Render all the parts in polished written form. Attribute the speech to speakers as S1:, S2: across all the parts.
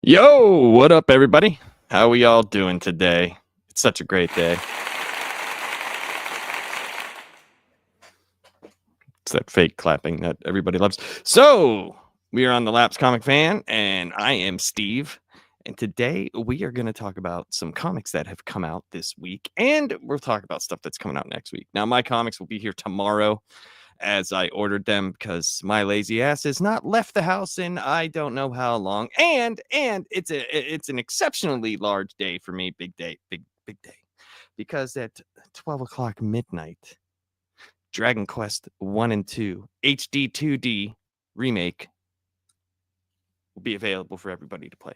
S1: Yo, what up, everybody? How we all doing today? It's such a great day. It's that fake clapping that everybody loves. So, we are on the Laps Comic Fan, and I am Steve. And today we are going to talk about some comics that have come out this week, and we'll talk about stuff that's coming out next week. Now, my comics will be here tomorrow as I ordered them because my lazy ass has not left the house in I don't know how long. And it's an exceptionally large day for me, big day, big day. Because at 12 o'clock midnight, Dragon Quest 1 and 2 HD 2D remake will be available for everybody to play.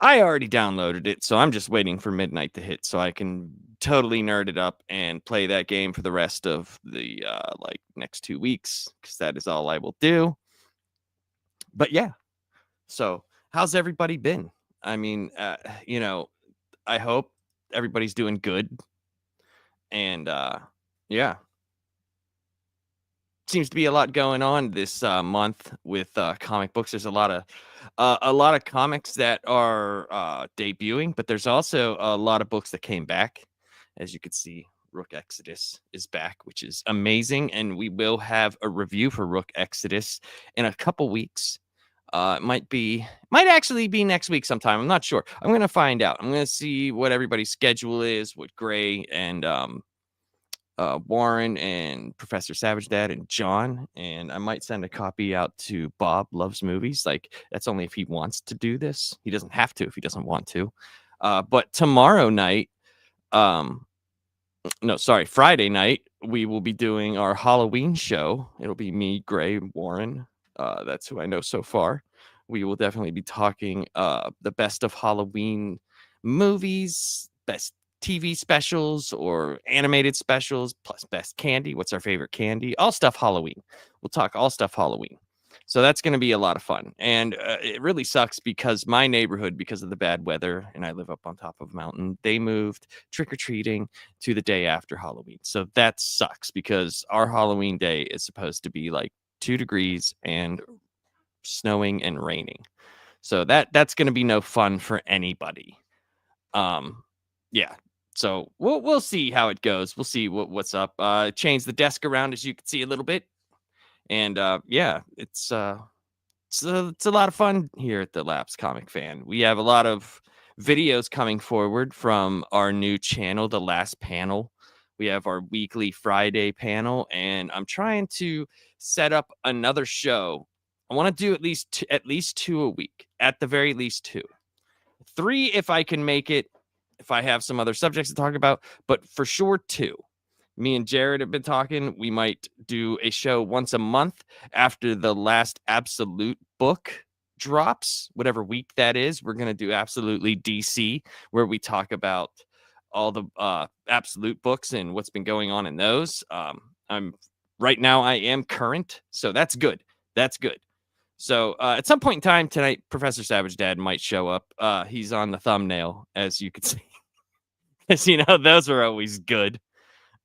S1: I already downloaded it, so I'm just waiting for midnight to hit so I can totally nerd it up and play that game for the rest of the next 2 weeks, because that is all I will do. But yeah, so how's everybody been? I mean, I hope everybody's doing good. And yeah, seems to be a lot going on this month with comic books. There's a lot of comics that are debuting, but there's also a lot of books that came back. As you can see, Rook Exodus is back, which is amazing, and we will have a review for Rook Exodus in a couple weeks. Might actually be next week sometime. I'm not sure. I'm gonna find out. I'm gonna see what everybody's schedule is, what Gray and Warren and Professor Savage Dad and John, and I might send a copy out to Bob Loves Movies. Like, that's only if he wants to do this. He doesn't have to if he doesn't want to. But tomorrow night, Friday night, we will be doing our Halloween show. It'll be me, Gray, Warren. That's who I know so far. We will definitely be talking the best of Halloween movies, best TV specials or animated specials, plus best candy. What's our favorite candy? All stuff Halloween. We'll talk all stuff Halloween. So that's going to be a lot of fun. And it really sucks because my neighborhood, because of the bad weather, and I live up on top of a mountain, they moved trick-or-treating to the day after Halloween. So that sucks because our Halloween day is supposed to be like 2 degrees and snowing and raining. So that's going to be no fun for anybody. Yeah. So we'll see how it goes. We'll see what's up. Change the desk around, as you can see a little bit. And yeah, it's a lot of fun here at the Laps Comic Fan. We have a lot of videos coming forward from our new channel, The Last Panel. We have our weekly Friday panel, and I'm trying to set up another show. I want to do at least 2 a week, at the very least 2. 3 if I can make it, if I have some other subjects to talk about, but for sure 2. Me and Jared have been talking. We might do a show once a month after the last Absolute book drops, whatever week that is. We're going to do Absolutely DC, where we talk about all the Absolute books and what's been going on in those. Right now I am current, so that's good. That's good. So at some point in time tonight, Professor Savage Dad might show up. He's on the thumbnail, as you can see. As you know, those are always good.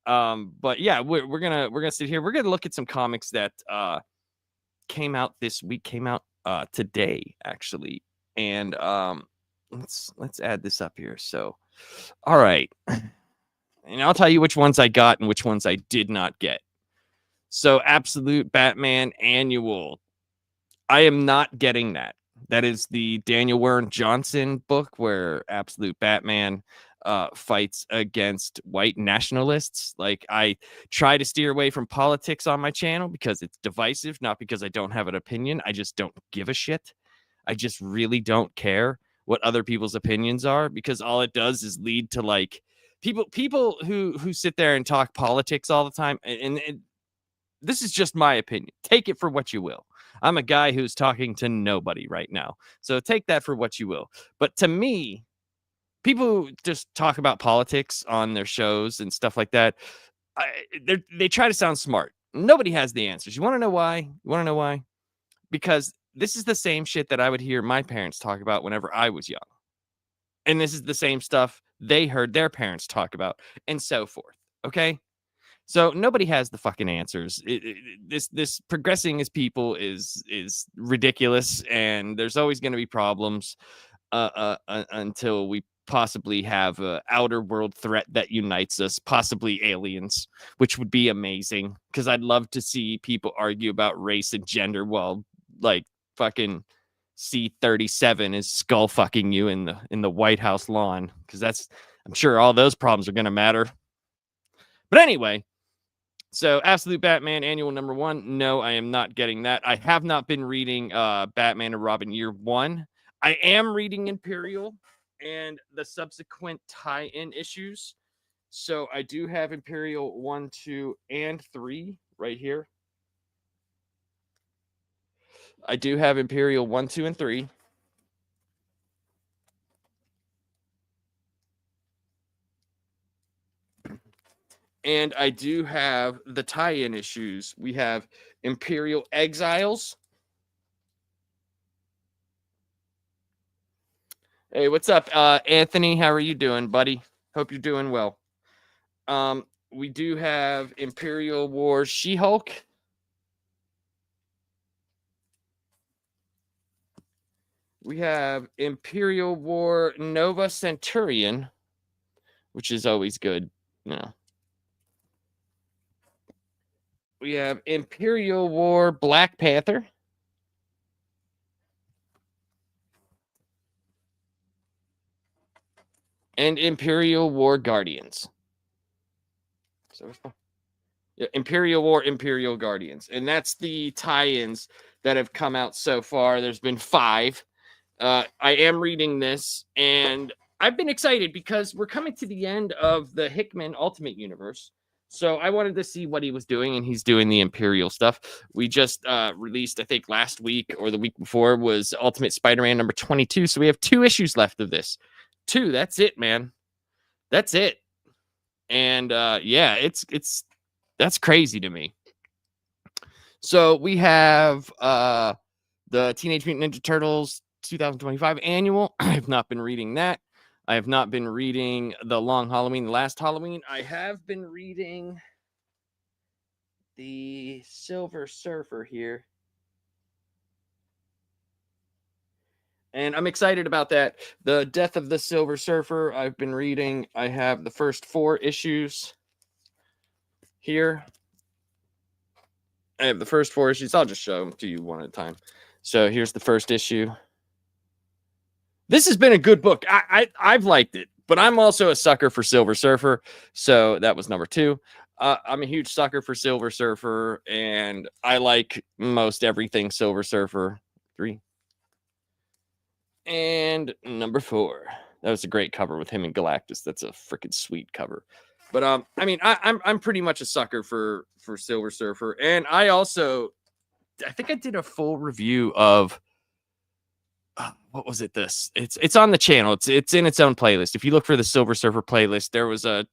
S1: But yeah, we're gonna sit here. We're gonna look at some comics that came out this week, came out today actually. And let's add this up here. So all right. And I'll tell you which ones I got and which ones I did not get. So Absolute Batman Annual. I am not getting that. That is the Daniel Warren Johnson book where Absolute Batman fights against white nationalists. Like, I try to steer away from politics on my channel because it's divisive, not because I don't have an opinion. I just don't give a shit. I just really don't care what other people's opinions are, because all it does is lead to like people who sit there and talk politics all the time. And this is just my opinion. Take it for what you will. I'm a guy who's talking to nobody right now, so take that for what you will. But to me, people who just talk about politics on their shows and stuff like that, they try to sound smart. Nobody has the answers. You want to know why? You want to know why? Because this is the same shit that I would hear my parents talk about whenever I was young. And this is the same stuff they heard their parents talk about, and so forth. Okay? So nobody has the fucking answers. This progressing as people is ridiculous, and there's always going to be problems. until we possibly have a outer world threat that unites us, possibly aliens, which would be amazing. Because I'd love to see people argue about race and gender while like fucking C-37 is skull fucking you in the White House lawn. Because I'm sure all those problems are gonna matter. But anyway. So, Absolute Batman Annual number 1. No, I am not getting that. I have not been reading Batman and Robin Year 1. I am reading Imperial and the subsequent tie-in issues. So, I do have Imperial 1, 2, and 3 right here. I do have Imperial 1, 2, and 3. And I do have the tie-in issues. We have Imperial Exiles. Hey, what's up, Anthony? How are you doing, buddy? Hope you're doing well. We do have Imperial War She-Hulk. We have Imperial War Nova Centurion, which is always good. We have Imperial War Black Panther. And Imperial War Guardians. So yeah, Imperial War, Imperial Guardians. And that's the tie-ins that have come out so far. There's been 5. I am reading this, and I've been excited because we're coming to the end of the Hickman Ultimate Universe. So I wanted to see what he was doing, and he's doing the Imperial stuff. We just released, I think last week or the week before, was Ultimate Spider-Man number 22. So we have 2 issues left of this. 2, that's it, man. That's it. And yeah, that's crazy to me. So we have the Teenage Mutant Ninja Turtles 2025 annual. I have not been reading that. I have not been reading The Long Halloween, The Last Halloween. I have been reading the Silver Surfer here. And I'm excited about that. The Death of the Silver Surfer, I've been reading. I have the first 4 issues here. I have the first 4 issues. I'll just show them to you one at a time. So here's the first issue. This has been a good book. I've liked it, but I'm also a sucker for Silver Surfer. So that was number 2. I'm a huge sucker for Silver Surfer, and I like most everything Silver Surfer. 3. And number 4. That was a great cover with him and Galactus. That's a freaking sweet cover. But I mean, I'm pretty much a sucker for Silver Surfer, and I think I did a full review of what was it? It's on the channel. It's in its own playlist. If you look for the Silver Surfer playlist, there was a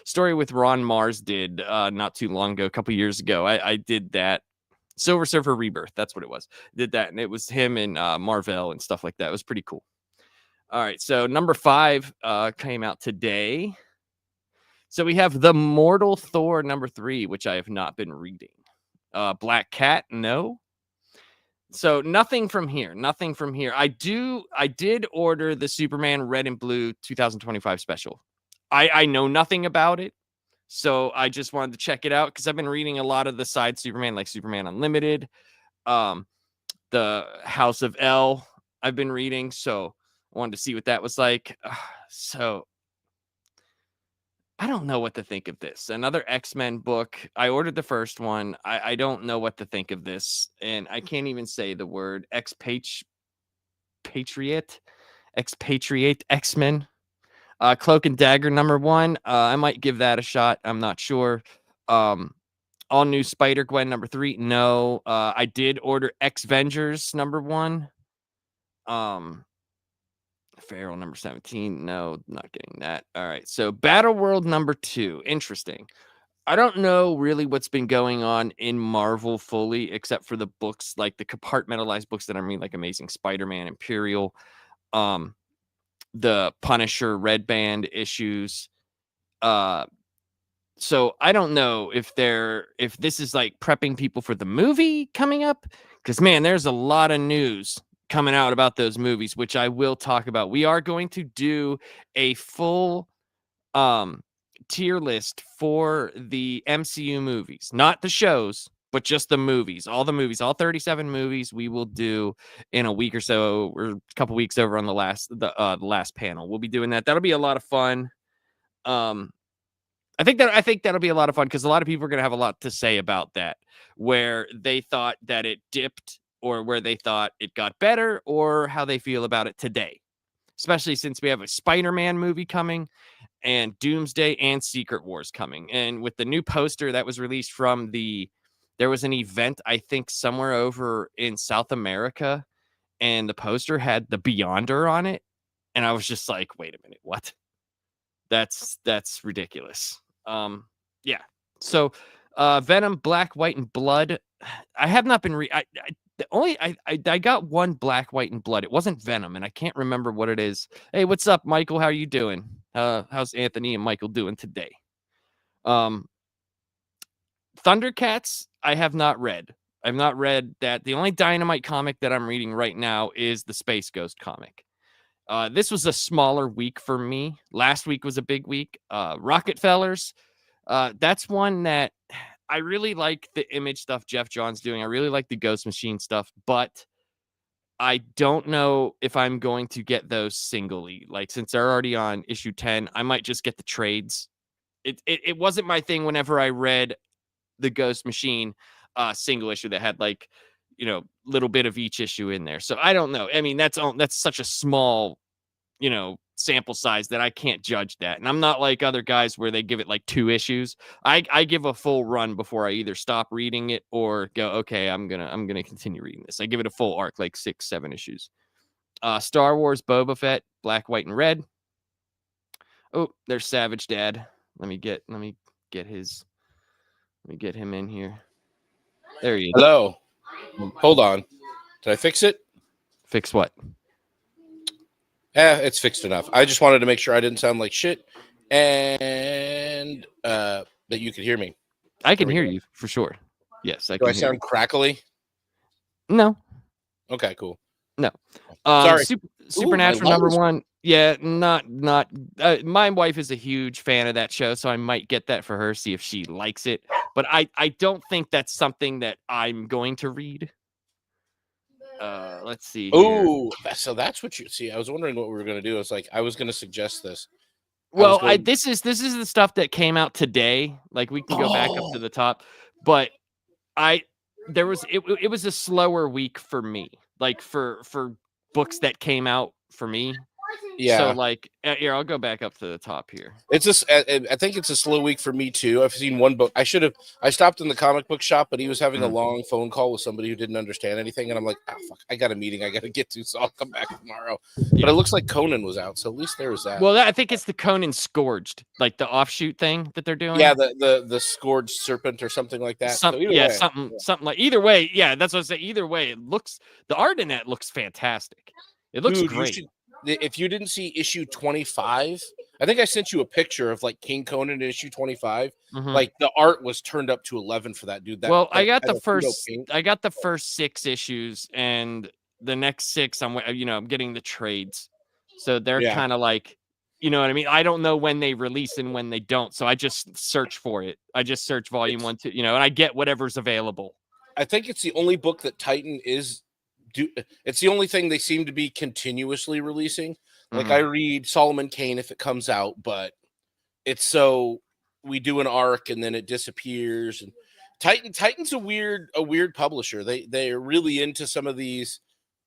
S1: story with Ron Mars did not too long ago, a couple years ago. I did that. Silver Surfer Rebirth. That's what it was. Did that, and it was him and Marvel and stuff like that. It was pretty cool. All right, so number 5 came out today. So we have The Mortal Thor number 3, which I have not been reading. Black Cat, no. So nothing from here. Nothing from here. I did order the Superman Red and Blue 2025 special. I know nothing about it. So I just wanted to check it out because I've been reading a lot of the side Superman, like Superman Unlimited, the House of L I've been reading. So I wanted to see what that was like. So I don't know what to think of this. Another X-Men book. I ordered the first one. I don't know what to think of this. And I can't even say the word expatriate, X-Men. Cloak and Dagger number 1. I might give that a shot. I'm not sure. All New Spider-Gwen number 3. No. I did order X-Vengers number 1. Feral number 17. No, not getting that. All right. So Battle World number 2. Interesting. I don't know really what's been going on in Marvel fully, except for the books, like the compartmentalized books that I'm reading, like Amazing Spider-Man, Imperial, the Punisher Red Band issues. So I don't know if this is like prepping people for the movie coming up, because man, there's a lot of news coming out about those movies, which I will talk about. We are going to do a full tier list for the MCU movies, not the shows, but just the movies. All the movies, all 37 movies we will do in a week or so, or a couple weeks over on the last panel. We'll be doing that. That'll be a lot of fun. I think that'll be a lot of fun because a lot of people are going to have a lot to say about that, where they thought that it dipped or where they thought it got better or how they feel about it today, especially since we have a Spider-Man movie coming and Doomsday and Secret Wars coming. And with the new poster that was released from there was an event, I think somewhere over in South America, and the poster had the Beyonder on it. And I was just like, wait a minute, what? That's ridiculous. Yeah. So, Venom, Black, White, and Blood. I have not been I got one Black, White, and Blood. It wasn't Venom, and I can't remember what it is. Hey, what's up, Michael? How are you doing? How's Anthony and Michael doing today? Thundercats, I have not read. I've not read that. The only Dynamite comic that I'm reading right now is the Space Ghost comic. This was a smaller week for me. Last week was a big week. Rockefellers, that's one that I really like the Image stuff Jeff John's doing. I really like the Ghost Machine stuff, but I don't know if I'm going to get those singly. Like, since they're already on issue 10, I might just get the trades. It wasn't my thing whenever I read the Ghost Machine single issue that had like, little bit of each issue in there. So I don't know. I mean, that's such a small, sample size that I can't judge that. And I'm not like other guys where they give it like 2 issues. I give a full run before I either stop reading it or go, okay, I'm gonna continue reading this. I give it a full arc, like 6-7 issues. Star Wars Boba Fett, Black, White, and Red. Oh, there's Savage Dad. Let me get him in here. There he is.
S2: Hello. Hold on. Did I fix it?
S1: Fix what?
S2: It's fixed enough. I just wanted to make sure I didn't sound like shit and that you could hear me.
S1: I can hear you for sure. Yes, I can.
S2: Do I sound crackly?
S1: No.
S2: Okay, cool.
S1: No.
S2: Sorry.
S1: Supernatural number 1. Yeah, not. My wife is a huge fan of that show, so I might get that for her, see if she likes it. But I don't think that's something that I'm going to read. Let's see.
S2: Oh, so that's what you see. I was wondering what we were going to do. It's like I was going to suggest this.
S1: Well, this is the stuff that came out today. Like, we can go back up to the top, but it was a slower week for me. Like for books that came out for me.
S2: Yeah.
S1: So like, here, I'll go back up to the top here.
S2: It's just, I think it's a slow week for me too. I've seen one book. I stopped in the comic book shop, but he was having a long phone call with somebody who didn't understand anything. And I'm like, oh, fuck, I got a meeting I got to get to, so I'll come back tomorrow. Yeah. But it looks like Conan was out. So at least there was that.
S1: Well, I think it's the Conan Scourged, like the offshoot thing that they're doing.
S2: Yeah. The Scourged Serpent or something like that.
S1: Something like, either way. Yeah. That's what I say. Either way, the art in that looks fantastic. It looks great.
S2: If you didn't see issue 25, I think I sent you a picture of like King Conan in issue 25. Mm-hmm. Like the art was turned up to 11 for that dude.
S1: I got the first 6 issues, and the next 6 I'm getting the trades. So they're kind of like, you know what I mean? I don't know when they release and when they don't. So I just search for it. I just search volume 1, 2, and I get whatever's available.
S2: I think it's the only book that Titan it's the only thing they seem to be continuously releasing. Like I read Solomon Kane if it comes out, but it's so we do an arc and then it disappears. And Titan's a weird publisher. They're really into some of these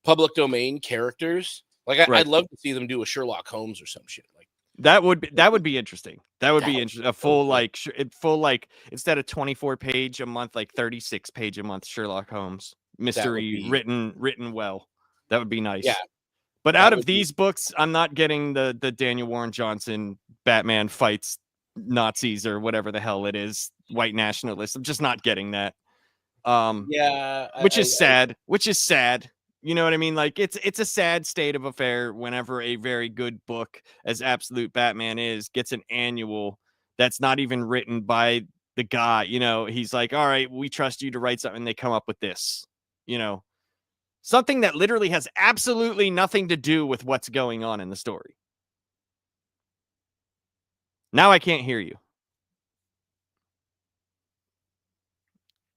S2: public domain characters. Like I'd love to see them do a Sherlock Holmes or some shit. Like
S1: that would be interesting. That would be interesting. A full like instead of 24 page a month, like 36 page a month Sherlock Holmes mystery written well. That would be nice.
S2: Yeah.
S1: But out of these books, I'm not getting the Daniel Warren Johnson Batman fights Nazis or whatever the hell it is, white nationalists. I'm just not getting that. Which is sad. You know what I mean? Like it's a sad state of affair whenever a very good book as Absolute Batman gets an annual that's not even written by the guy. He's like, all right, we trust you to write something. They come up with this. Something that literally has absolutely nothing to do with what's going on in the story. Now I can't hear you.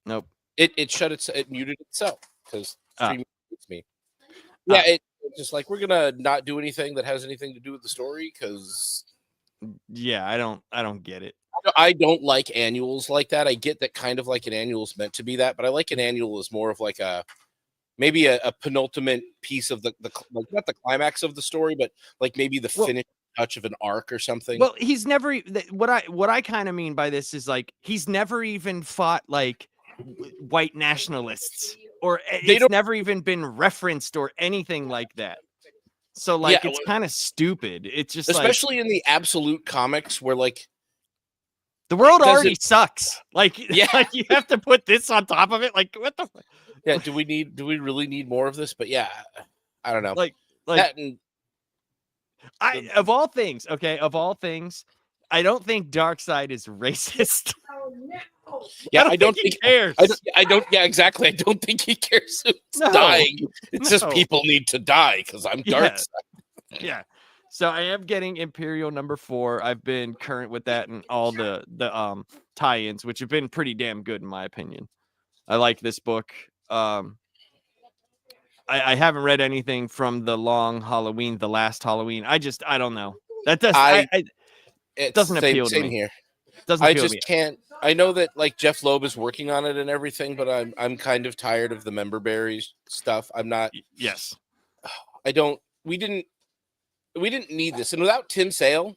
S1: Nope.
S2: It muted itself because streaming mutes me.
S1: Ah.
S2: Yeah, it's just like we're gonna not do anything that has anything to do with the story because
S1: Yeah, I don't get it.
S2: I don't like annuals like that. I get that kind of like an annual is meant to be that, but I like an annual as more of like maybe a penultimate piece of the like not the climax of the story, but like maybe the finish touch of an arc or something.
S1: Well, he's never what I kind of mean by this is like he's never even fought like white nationalists, or it's never even been referenced or anything like that. So like it's kind of stupid. It's just
S2: especially in the absolute comics where like
S1: the world already sucks. Like, yeah, like you have to put this on top of it. Like, what the?
S2: Yeah, do we really need more of this? But yeah, I don't know.
S1: Like
S2: that and
S1: of all things, I don't think Darkseid is racist.
S2: Oh, no. Yeah, I don't think he cares. I don't. Yeah, exactly. I don't think he cares who's dying. It's just people need to die because I'm Darkseid.
S1: Yeah. So I am getting Imperial #4. I've been current with that and all the tie-ins, which have been pretty damn good in my opinion. I like this book. I haven't read anything from the long Halloween, the last Halloween. I don't know. That does it doesn't appeal to me.
S2: Here.
S1: Doesn't
S2: I just can't. I know that like Jeff Loeb is working on it and everything, but I'm kind of tired of the member berries stuff. I'm not.
S1: Yes.
S2: I don't. We didn't need this, and without Tim Sale,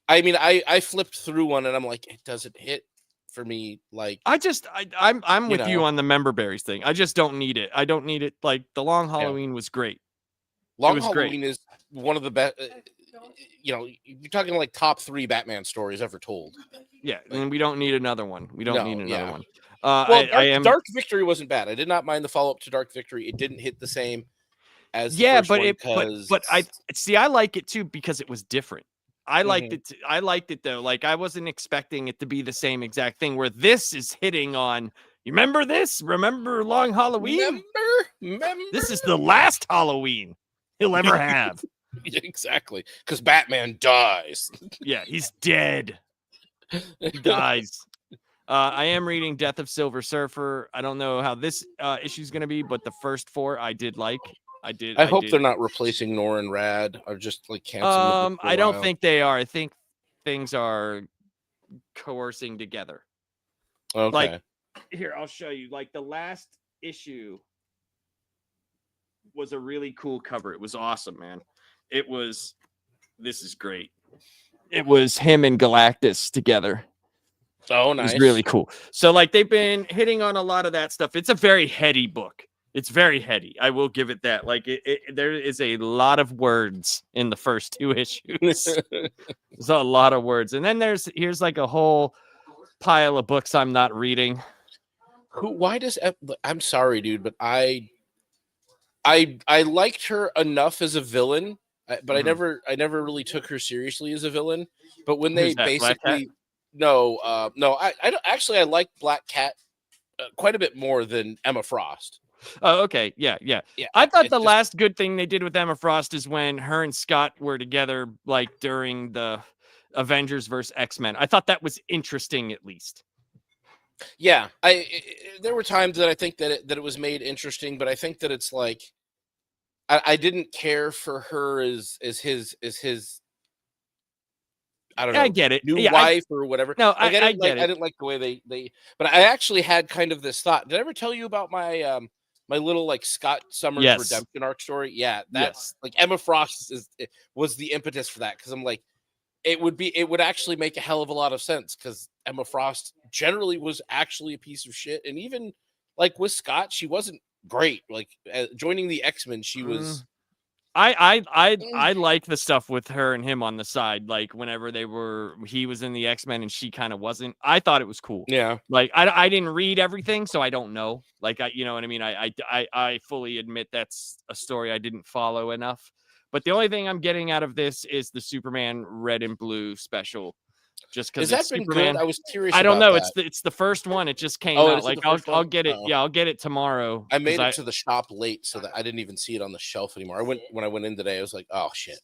S2: I mean, I flipped through one and I'm like, it doesn't hit for me. Like,
S1: I'm with you on the member berries thing. I just don't need it. I don't need it. Like the Long Halloween was great.
S2: Long Halloween is one of the best. You're talking like top 3 Batman stories ever told.
S1: Yeah, and we don't need another one. We don't need another one.
S2: Dark Victory wasn't bad. I did not mind the follow up to Dark Victory. It didn't hit the same as
S1: but I like it too because it was different. I liked it. I liked it though. Like I wasn't expecting it to be the same exact thing. Where this is hitting on. You remember this? Remember Long Halloween?
S2: Remember?
S1: This is the last Halloween he'll ever have.
S2: Exactly, because Batman dies.
S1: Yeah, he's dead. He dies. I am reading Death of Silver Surfer. I don't know how this issue is going to be, but the first 4 I did like. I
S2: hope they're not replacing Norrin Rad or just like canceling.
S1: I don't think they are. I think things are coercing together.
S2: Okay.
S1: Like here, I'll show you. Like the last issue was a really cool cover. It was awesome, man. This is great. It was him and Galactus together.
S2: Oh, nice.
S1: It was really cool. So like they've been hitting on a lot of that stuff. It's a very heady book. It's very heady. I will give it that. Like there is a lot of words in the first 2 issues. There's a lot of words. And then here's like a whole pile of books I'm not reading.
S2: I'm sorry, dude, but I liked her enough as a villain, but I never really took her seriously as a villain. But when they basically I don't actually. I like Black Cat quite a bit more than Emma Frost.
S1: Oh, okay. Yeah. I thought the last good thing they did with Emma Frost is when her and Scott were together, like during the Avengers versus X-Men. I thought that was interesting, at least.
S2: Yeah, there were times that I think that it was made interesting, but I think that it's like I didn't care for her as his I don't know.
S1: I get it.
S2: New wife or whatever.
S1: No,
S2: like,
S1: I get it.
S2: I didn't like the way they. But I actually had kind of this thought. Did I ever tell you about my my little like Scott Summers redemption arc story? Yeah, that's like Emma Frost was the impetus for that because I'm like, it would actually make a hell of a lot of sense because Emma Frost generally was actually a piece of shit, and even like with Scott, she wasn't great. Like joining the X-Men, she was.
S1: I like the stuff with her and him on the side. Like whenever he was in the X-Men and she kind of wasn't. I thought it was cool.
S2: Yeah.
S1: Like I didn't read everything, so I don't know. Like you know what I mean. I fully admit that's a story I didn't follow enough. But the only thing I'm getting out of this is the Superman Red and Blue special. just because
S2: Has
S1: it's
S2: that been good?
S1: Superman.
S2: I was curious
S1: I don't
S2: about
S1: know.
S2: that.
S1: It's the first one. It just came
S2: Oh,
S1: out.
S2: is it
S1: Like
S2: the first
S1: I'll
S2: one?
S1: get it.
S2: Oh.
S1: Yeah, I'll get it tomorrow.
S2: I made it to the shop late, so that I didn't even see it on the shelf anymore. When I went in today, I was like, "Oh shit!"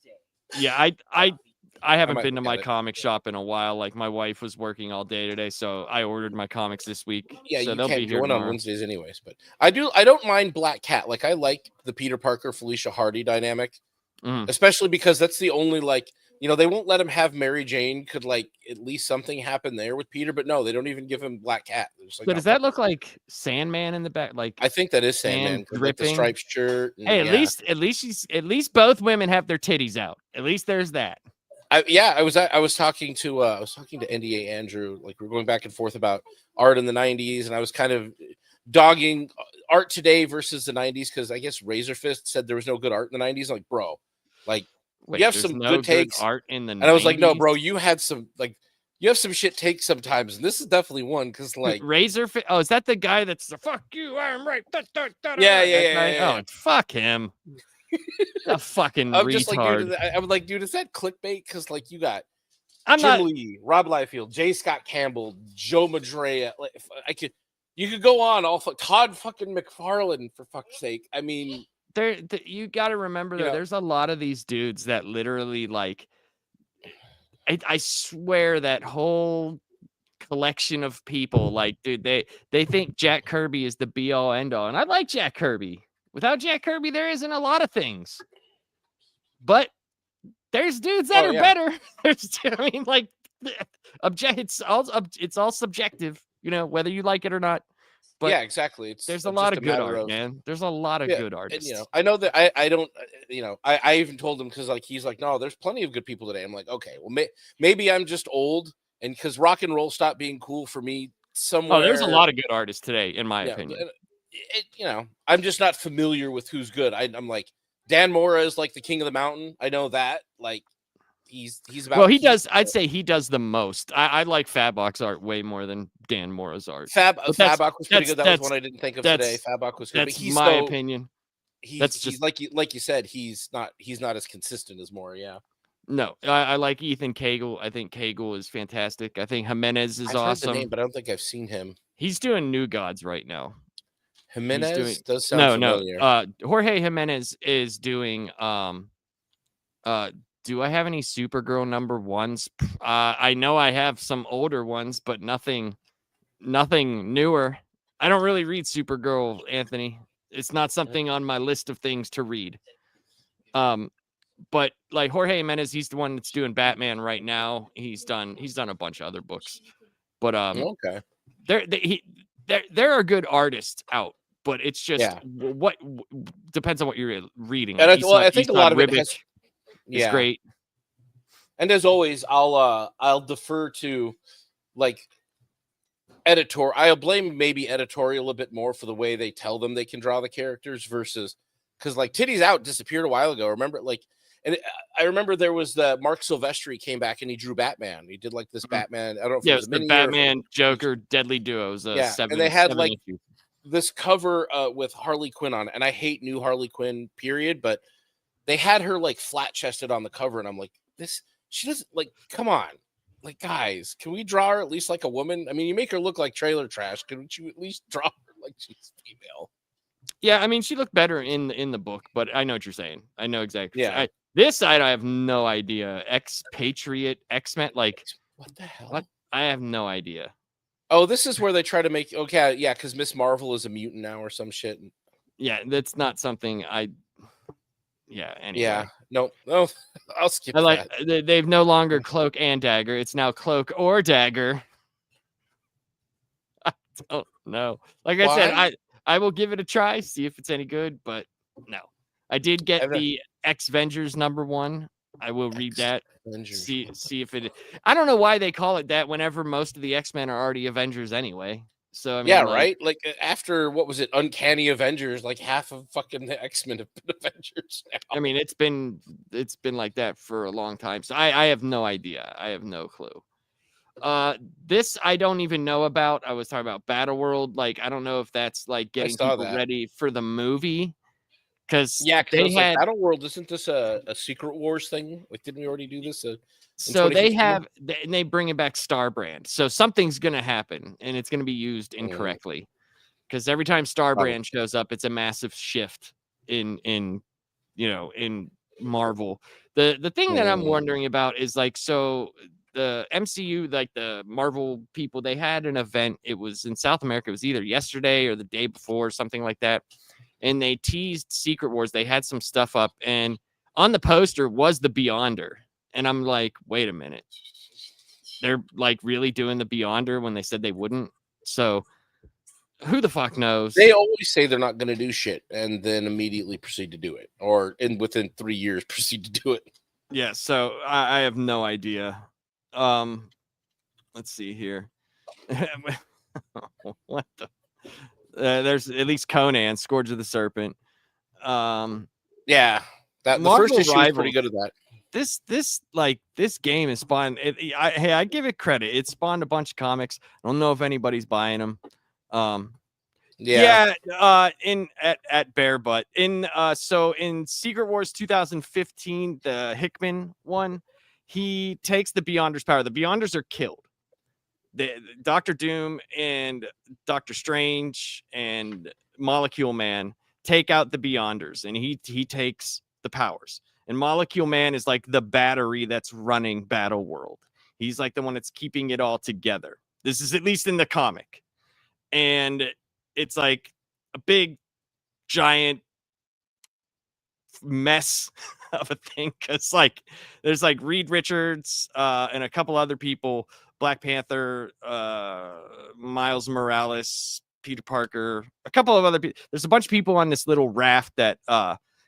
S1: Yeah, I haven't
S2: might
S1: been to
S2: look
S1: my
S2: at it.
S1: comic shop in a while. Like my wife was working all day today, so I ordered my comics this week.
S2: Yeah,
S1: So
S2: you
S1: they'll be
S2: can't
S1: here
S2: go in on
S1: tomorrow.
S2: Wednesdays anyways. But I don't mind Black Cat. Like I like the Peter Parker Felicia Hardy dynamic, especially because that's the only they won't let him have Mary Jane. Could like at least something happen there with Peter, but no, they don't even give him Black Cat. Like,
S1: So does that look like Sandman in the back? Like
S2: I think that is Sandman,
S1: sand
S2: like the
S1: dripping.
S2: striped shirt. And,
S1: Hey, at least both women have their titties out. At least there's that.
S2: I was talking to NDA Andrew, like we are going back and forth about art in the 90s, and I was kind of dogging art today versus the 90s because I guess Razor Fist said there was no good art in the 90s. I'm like, bro, like
S1: Wait,
S2: you have
S1: there's
S2: some
S1: no
S2: good takes.
S1: art in the 90s?
S2: And I was like, no, bro, you had some you have some shit takes sometimes, and this is definitely one because like
S1: Razor Fist. Oh, is that the guy that's the fuck you? I'm right.
S2: Yeah.
S1: Oh, fuck him. A fucking
S2: I'm
S1: retard.
S2: just like, dude, I'm like, dude, is that clickbait? Because like you got
S1: I'm
S2: Jim
S1: not.
S2: Lee, Rob Liefeld, J. Scott Campbell, Joe Madureira. Like, you could go on. Todd fucking McFarlane, for fuck's sake. I mean,
S1: You got to remember that there's a lot of these dudes that literally like. I swear that whole collection of people, like, dude, they think Jack Kirby is the be all end all, and I like Jack Kirby. Without Jack Kirby, there isn't a lot of things. But there's dudes that are better. I mean, like, it's all subjective, whether you like it or not. But
S2: yeah, exactly.
S1: There's a lot of good art, man. There's a lot of good artists.
S2: And, I know that I don't, I even told him because like he's like, no, there's plenty of good people today. I'm like, okay, well, maybe I'm just old, and because rock and roll stopped being cool for me somewhere.
S1: Oh, there's a lot of good artists today, in my opinion.
S2: I'm just not familiar with who's good. I'm like, Dan Mora is like the king of the mountain. I know that. Like, he's about.
S1: Well, he does. I'd say he does the most. I like Fabok's art way more than Dan Mora's art.
S2: Fabok was pretty good. That was one I didn't think of today. Fabok was good.
S1: That's my opinion.
S2: That's just like you said. He's not as consistent as Mora. Yeah.
S1: No, I like Ethan Cagle. I think Cagle is fantastic. I think Jimenez is awesome.
S2: Heard the name, but I don't think I've seen him.
S1: He's doing New Gods right now.
S2: Jimenez does sound familiar.
S1: Jorge Jimenez is doing do I have any Supergirl number ones? I know I have some older ones, but nothing newer. I don't really read Supergirl, Anthony. It's not something on my list of things to read. But like Jorge Jimenez, he's the one that's doing Batman right now. He's done a bunch of other books. But
S2: okay.
S1: There are good artists out, but it's just what depends on what you're reading.
S2: And I think a lot of it is
S1: great.
S2: And as always, I'll defer to like editor. I'll blame maybe editorial a bit more for the way they tell them they can draw the characters versus because like Titties Out disappeared a while ago. Remember, like, and I remember there was the Mark Silvestri came back and he drew Batman. He did like this Batman. I don't know if it was
S1: the Batman Joker Deadly Duos.
S2: And they had like this cover with Harley Quinn on it. And I hate new Harley Quinn, period, but they had her like flat chested on the cover, and I'm like, she doesn't like, come on. Like, guys, can we draw her at least like a woman? I mean, you make her look like trailer trash. Couldn't you at least draw her like she's female?
S1: Yeah, I mean, she looked better in the book, but I know what you're saying. I know exactly.
S2: Yeah.
S1: This side, I have no idea. Expatriate, X-Men, like
S2: what the hell?
S1: What? I have no idea.
S2: Oh, this is where they try to make because Miss Marvel is a mutant now or some shit.
S1: Yeah, that's not something I. Yeah. Anyway.
S2: Yeah. No. I'll skip.
S1: They've no longer Cloak and Dagger. It's now Cloak or Dagger. I don't know. Like I said, I will give it a try, see if it's any good, but no. I did get the X-Vengers #1. I will read that. See if it. I don't know why they call it that whenever most of the X-Men are already Avengers anyway. So I mean,
S2: right. Like after what was it, Uncanny Avengers? Like half of fucking the X-Men have been Avengers now.
S1: I mean, it's been like that for a long time. So I have no idea. I have no clue. This I don't even know about. I was talking about Battleworld. Like I don't know if that's like getting people ready for the movie. because
S2: Yeah, because I
S1: they
S2: was like,
S1: had
S2: Battle World, isn't this a Secret Wars thing? Like, didn't we already do this in
S1: so they
S2: 2015?
S1: have and they bring it back Starbrand. So something's gonna happen, and it's gonna be used incorrectly. Because every time Starbrand shows up, it's a massive shift in in Marvel. The thing that I'm wondering about is like, so the MCU, like the Marvel people, they had an event. It was in South America. It was either yesterday or the day before, something like that. And they teased Secret Wars. They had some stuff up, and on the poster was the Beyonder. And I'm like, wait a minute. They're like really doing the Beyonder when they said they wouldn't. So who the fuck knows?
S2: They always say they're not going to do shit and then immediately proceed to do it, or within 3 years proceed to do it.
S1: Yeah, so I have no idea. Let's see here. What the? There's at least Conan, Scourge of the Serpent.
S2: Yeah, that the
S1: Marvel
S2: first issue was pretty
S1: Rivals.
S2: good at that.
S1: This game is spawned. Hey, I give it credit. It spawned a bunch of comics. I don't know if anybody's buying them. In at Bear Butt. So in Secret Wars 2015, the Hickman one, he takes the Beyonder's power. The Beyonders are killed. Doctor Doom and Doctor Strange and Molecule Man take out the Beyonders, and he takes the powers. And Molecule Man is like the battery that's running Battle World. He's like the one that's keeping it all together. This is at least in the comic. And it's like a big, giant mess of a thing. Because like there's like Reed Richards and a couple other people, Black Panther, Miles Morales, Peter Parker, a couple of other people. There's a bunch of people on this little raft that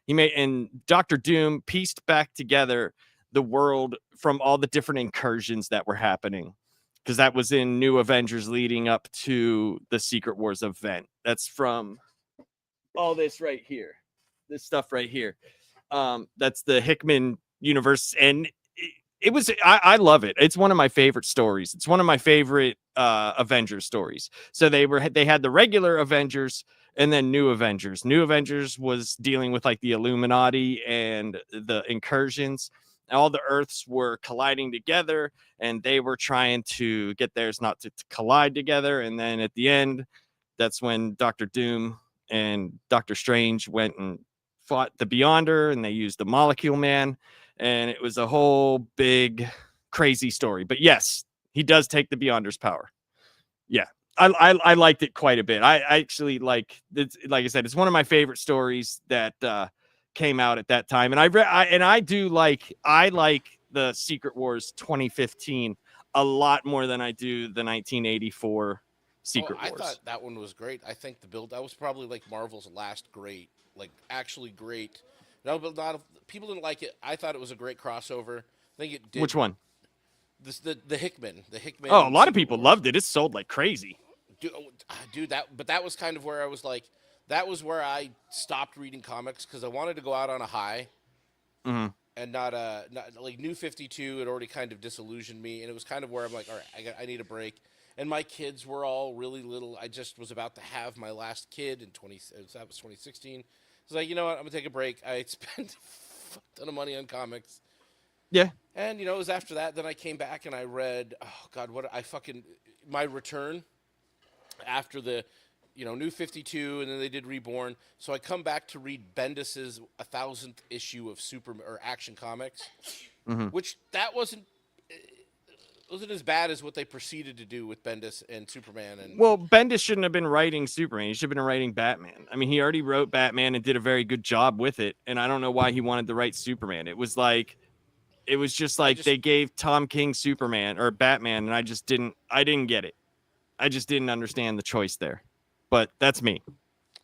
S1: he made, and Doctor Doom pieced back together the world from all the different incursions that were happening. Because that was in New Avengers leading up to the Secret Wars event. That's from all this right here. This stuff right here. That's the Hickman universe. And I love it. It's one of my favorite stories. It's one of my favorite Avengers stories. So they had the regular Avengers and then New Avengers. New Avengers was dealing with like the Illuminati and the incursions. All the Earths were colliding together, and they were trying to get theirs not to collide together. And then at the end, that's when Doctor Doom and Doctor Strange went and fought the Beyonder, and they used the Molecule Man, and it was a whole big crazy story. But yes, he does take the Beyonder's power. Yeah, I liked it quite a bit. I actually like I said, it's one of my favorite stories that came out at that time. And I like the Secret Wars 2015 a lot more than I do the 1984 Secret Wars.
S2: I thought that one was great. I think that was probably like Marvel's last great, like actually great. No, but people didn't like it. I thought it was a great crossover. I think it did.
S1: Which one?
S2: The Hickman.
S1: Oh, a lot of people loved it. It sold like crazy.
S2: Dude, that was kind of where I was like, that was where I stopped reading comics because I wanted to go out on a high, and not like New 52 had already kind of disillusioned me, and it was kind of where I'm like, all right, I need a break. And my kids were all really little. I just was about to have my last kid that was 2016. I was like, you know what, I'm gonna take a break. I spent a fuck ton of money on comics.
S1: Yeah.
S2: And it was after that. Then I came back and I read. Oh God, my return after the New 52, and then they did Reborn. So I come back to read Bendis's 1000th issue of Action Comics, which that wasn't as bad as what they proceeded to do with Bendis and Superman. And
S1: well, Bendis shouldn't have been writing Superman. He should have been writing Batman. I mean, he already wrote Batman and did a very good job with it. And I don't know why he wanted to write Superman. It was just like they gave Tom King Superman or Batman, and I didn't get it. I just didn't understand the choice there. But that's me.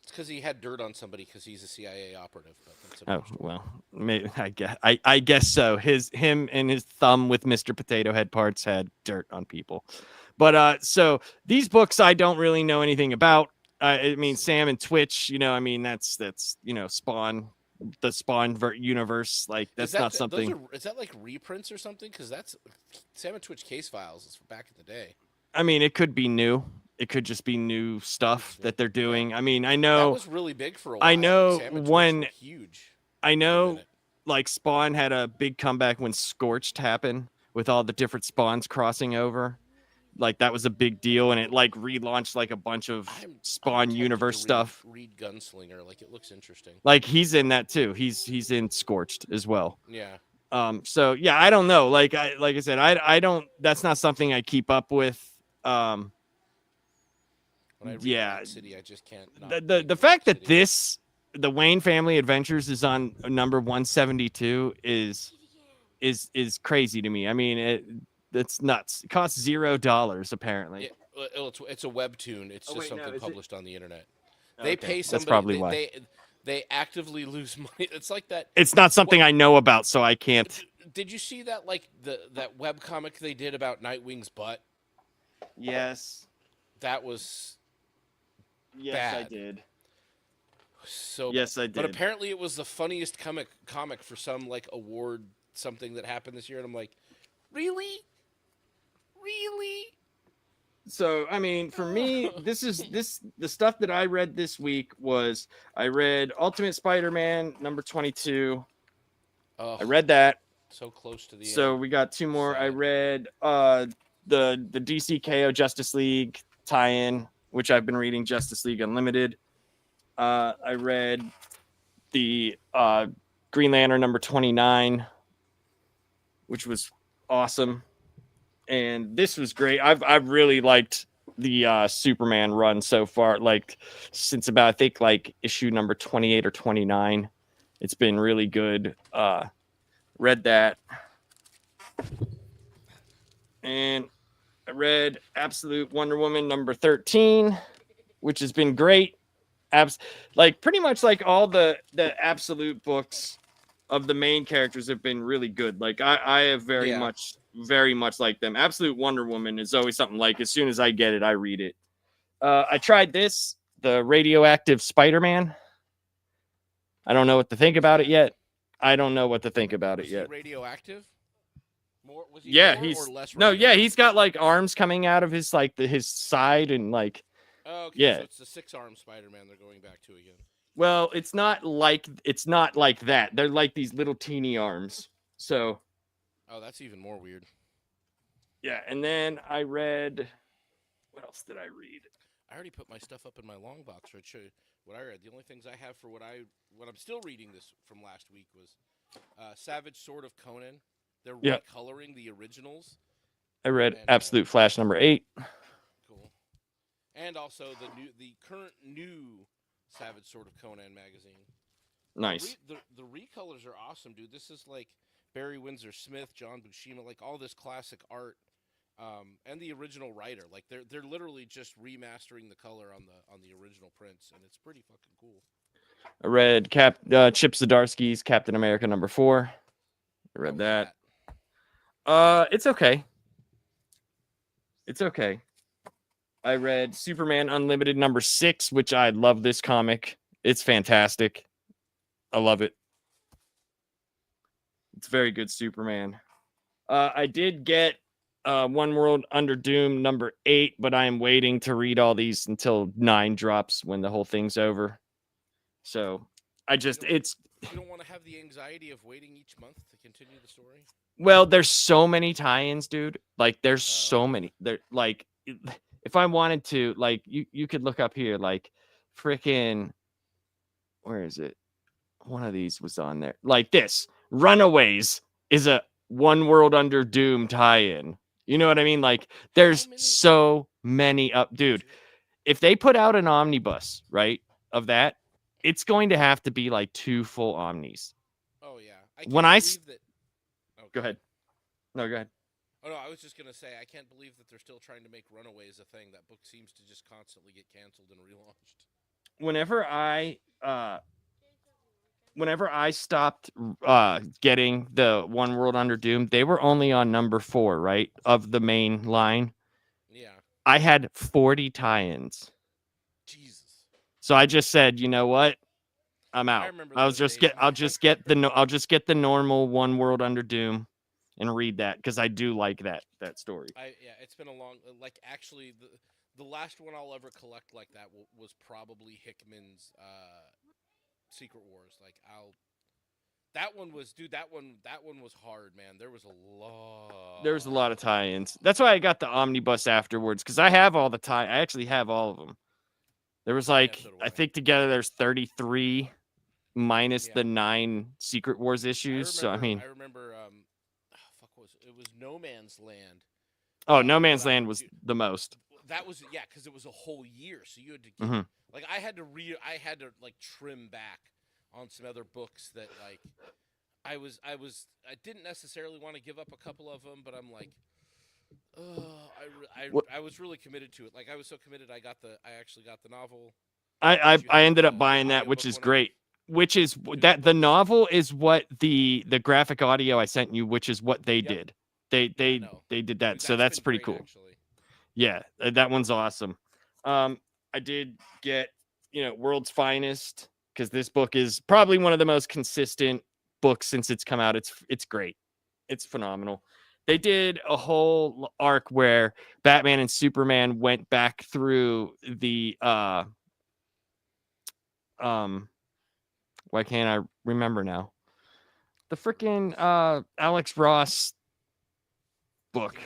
S2: It's because he had dirt on somebody because he's a CIA operative.
S1: Oh well, maybe, I guess so. Him and his thumb with Mr. Potato Head parts had dirt on people. But so these books I don't really know anything about. I mean, Sam and Twitch. I mean that's Spawn, the Spawn universe. Like that's not something.
S2: Is that like reprints or something? Because that's Sam and Twitch Case Files is from back in the day.
S1: I mean, it could be new. It could just be new stuff
S2: Interesting.
S1: that they're doing. I mean, I
S2: That
S1: know,
S2: was really big for a while.
S1: I know
S2: Sandwich
S1: when
S2: were huge.
S1: I
S2: for a
S1: know,
S2: minute.
S1: like Spawn had a big comeback when Scorched happened with all the different Spawns crossing over. Like that was a big deal, and it like relaunched like a bunch of
S2: I'm
S1: Spawn
S2: tempted
S1: universe
S2: to
S1: stuff.
S2: Read Gunslinger, like it looks interesting.
S1: Like he's in that too. He's in Scorched as well.
S2: Yeah.
S1: So yeah, I don't know. Like I said, I don't. That's not something I keep up with.
S2: When I read
S1: Yeah.
S2: Night City, I just can't. not
S1: The
S2: read
S1: fact
S2: Night
S1: that
S2: City.
S1: the Wayne Family Adventures is on number 172 is crazy to me. I mean, it's nuts. It costs $0 apparently.
S2: Yeah, well, it's a webtoon. It's
S1: Oh,
S2: just
S1: wait, no,
S2: something
S1: is it-
S2: published on the internet. They
S1: Okay,
S2: pay
S1: that's
S2: somebody.
S1: probably why.
S2: They actively lose money. It's like that.
S1: It's not something I know about, so I can't.
S2: Did you see that? Like that web comic they did about Nightwing's butt.
S1: Yes.
S2: That was
S1: Yes, I
S2: Bad.
S1: did.
S2: so.
S1: Yes, I did.
S2: But apparently, it was the funniest comic for some like award something that happened this year, and I'm like, really.
S1: So I mean, for me, the stuff that I read this week was I read Ultimate Spider-Man number 22.
S2: Oh,
S1: I read that.
S2: so close to the
S1: So
S2: end.
S1: we got two more. I
S2: Sad.
S1: read the DC KO Justice League tie-in, which I've been reading, Justice League Unlimited. I read the Green Lantern number 29, which was awesome. And this was great. I've really liked the Superman run so far, like since about I think like issue number 28 or 29. It's been really good. Read that. And I read Absolute Wonder Woman number 13, which has been great. Like pretty much like all the Absolute books of the main characters have been really good. Like I have very much like them. Absolute Wonder Woman is always something like as soon as I get it, I read it. I tried this, the Radioactive Spider-Man. I don't know what to think about it yet.
S2: Was he radioactive? More? Was he
S1: Yeah,
S2: more
S1: he's
S2: or less
S1: no, yeah,
S2: radioactive?
S1: he's got like arms coming out of his like his side and like
S2: Oh, okay,
S1: yeah.
S2: so it's the 6-armed Spider-Man they're going back to again.
S1: well, it's not like that. They're like these little teeny arms. So
S2: Oh, that's even more weird.
S1: yeah, and then I read what else did I read?
S2: I already put my stuff up in my long box. Right, show you what I read. The only things I have for what I'm still reading this from last week was Savage Sword of Conan. They're
S1: Yeah.
S2: recoloring the originals.
S1: I read
S2: And,
S1: Absolute Flash number 8.
S2: Cool. And also the current new Savage Sword of Conan magazine.
S1: Nice.
S2: The recolors are awesome, dude. This is like Barry Windsor Smith, John Buscema, like all this classic art, and the original writer. Like they're literally just remastering the color on the original prints, and it's pretty fucking cool.
S1: I read Chip Zdarsky's Captain America number 4. I read that. It's okay. It's okay. I read Superman Unlimited number 6, which I love this comic. It's fantastic. I love it. It's very good Superman. I did get One World Under Doom number 8, but I am waiting to read all these until 9 drops when the whole thing's over. So I just
S2: You don't want to have the anxiety of waiting each month to continue the story.
S1: well, there's so many tie-ins, dude. Like there's so many. There like if I wanted to, like you could look up here, like freaking where is it? One of these was on there. Like this. Runaways is a One World Under Doom tie-in. You know what I mean? Like there's so many up, dude. If they put out an omnibus, right, of that, it's going to have to be like 2 full omnis.
S2: Oh yeah.
S1: When I go ahead. No, go ahead.
S2: Oh no, I was just gonna say I can't believe that they're still trying to make Runaways a thing. That book seems to just constantly get canceled and relaunched.
S1: Whenever I stopped getting the One World Under Doom, they were only on number 4, right, of the main line.
S2: Yeah.
S1: I had 40 tie-ins.
S2: Jesus.
S1: So I just said, you know what? I'm
S2: I
S1: out.
S2: remember
S1: I'll
S2: those
S1: just
S2: days.
S1: get the normal One World Under Doom and read that because I do like that story.
S2: Yeah, it's been a long. Like actually, The last one I'll ever collect like that was probably Hickman's Secret Wars. Like I'll that one was dude. That one was hard, man. There was a lot.
S1: There's a lot of tie-ins. That's why I got the omnibus afterwards, because I have all the tie. I actually have all of them. There was like,
S2: so do
S1: I
S2: I.
S1: think together there's 33 minus
S2: Yeah.
S1: the 9 Secret Wars issues. So I mean,
S2: I remember. Fuck was it? Was No Man's Land.
S1: oh, No Man's
S2: But
S1: Land was the most.
S2: that was because it was a whole year, so you had to
S1: Mhm.
S2: like I had to like trim back on some other books that like I didn't necessarily want to give up a couple of them, but I'm like, I was really committed to it. Like I was so committed, I actually got the novel.
S1: I ended up buying that, which is great. Which is that the novel is what the graphic audio I sent you, which is what they did. They did that,
S2: Dude,
S1: so that's
S2: been
S1: pretty
S2: great,
S1: cool.
S2: Actually.
S1: Yeah, that one's awesome. I did get World's Finest, because this book is probably one of the most consistent books since it's come out. It's great. It's phenomenal. They did a whole arc where Batman and Superman went back through the why can't I remember now? The freaking Alex Ross book.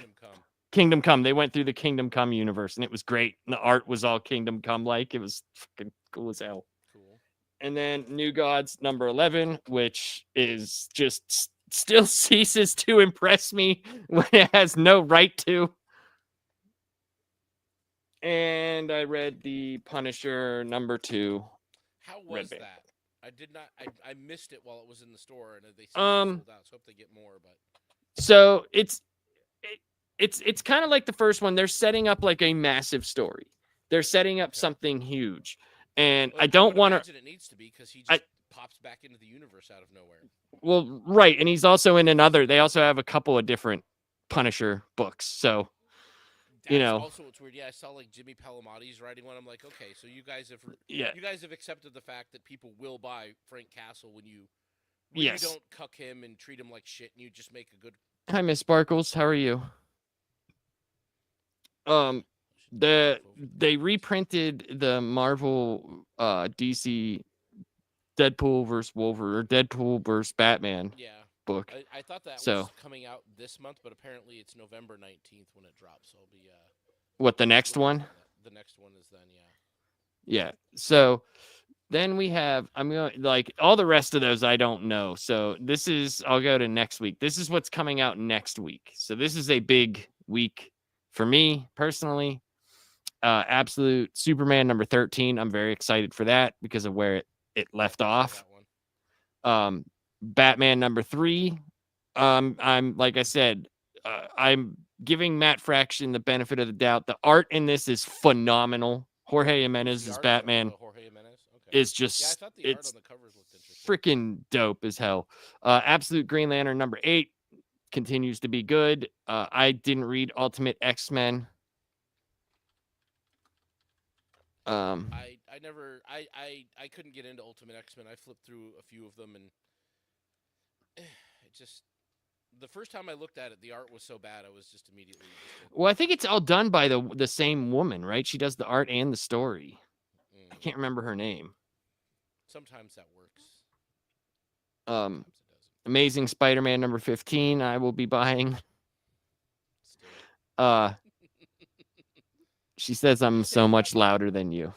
S1: Kingdom Come. They went through the Kingdom Come universe, and it was great. And the art was all Kingdom Come like. It was fucking cool as hell.
S2: Cool.
S1: And then New Gods number 11, which is just still ceases to impress me when it has no right to. And I read the Punisher number 2.
S2: How was that? I did not. I missed it while it was in the store, and they
S1: sold
S2: out. So hope they get more. But
S1: so it's kind of like the first one. They're setting up like a massive story. They're setting up something huge, and I don't want to.
S2: It needs to be because he just pops back into the universe out of nowhere.
S1: Well, right, and he's also in another. They also have a couple of different Punisher books, so.
S2: Also what's weird. Yeah, I saw like Jimmy Palomatti's writing one. I'm like, okay, so you guys have accepted the fact that people will buy Frank Castle when you don't cuck him and treat him like shit, and you just make a good.
S1: Hi, Miss Sparkles. How are you? They reprinted the Marvel DC Deadpool versus Wolverine or Deadpool versus Batman. Book.
S2: I thought that was coming out this month, but apparently it's November 19th when it drops. So I'll be
S1: what, the next one?
S2: The next one is then,
S1: yeah. So then we have, I'm going like all the rest of those I don't know. So I'll go to next week. This is what's coming out next week. So this is a big week for me personally. Absolute Superman number 13. I'm very excited for that because of where it left off. Batman number 3. I'm like I said, I'm giving Matt Fraction the benefit of the doubt. The art in this is phenomenal. Jorge Jimenez as Batman is just it's freaking dope as hell. Absolute Green Lantern number 8 continues to be good. I didn't read Ultimate X-Men.
S2: I couldn't get into Ultimate X-Men. I flipped through a few of them and it just the first time I looked at it, the art was so bad. I was just immediately.
S1: Well, I think it's all done by the same woman, right? She does the art and the story. I can't remember her name.
S2: Sometimes that works.
S1: Amazing Spider-Man number 15. I will be buying. She says I'm so much louder than you.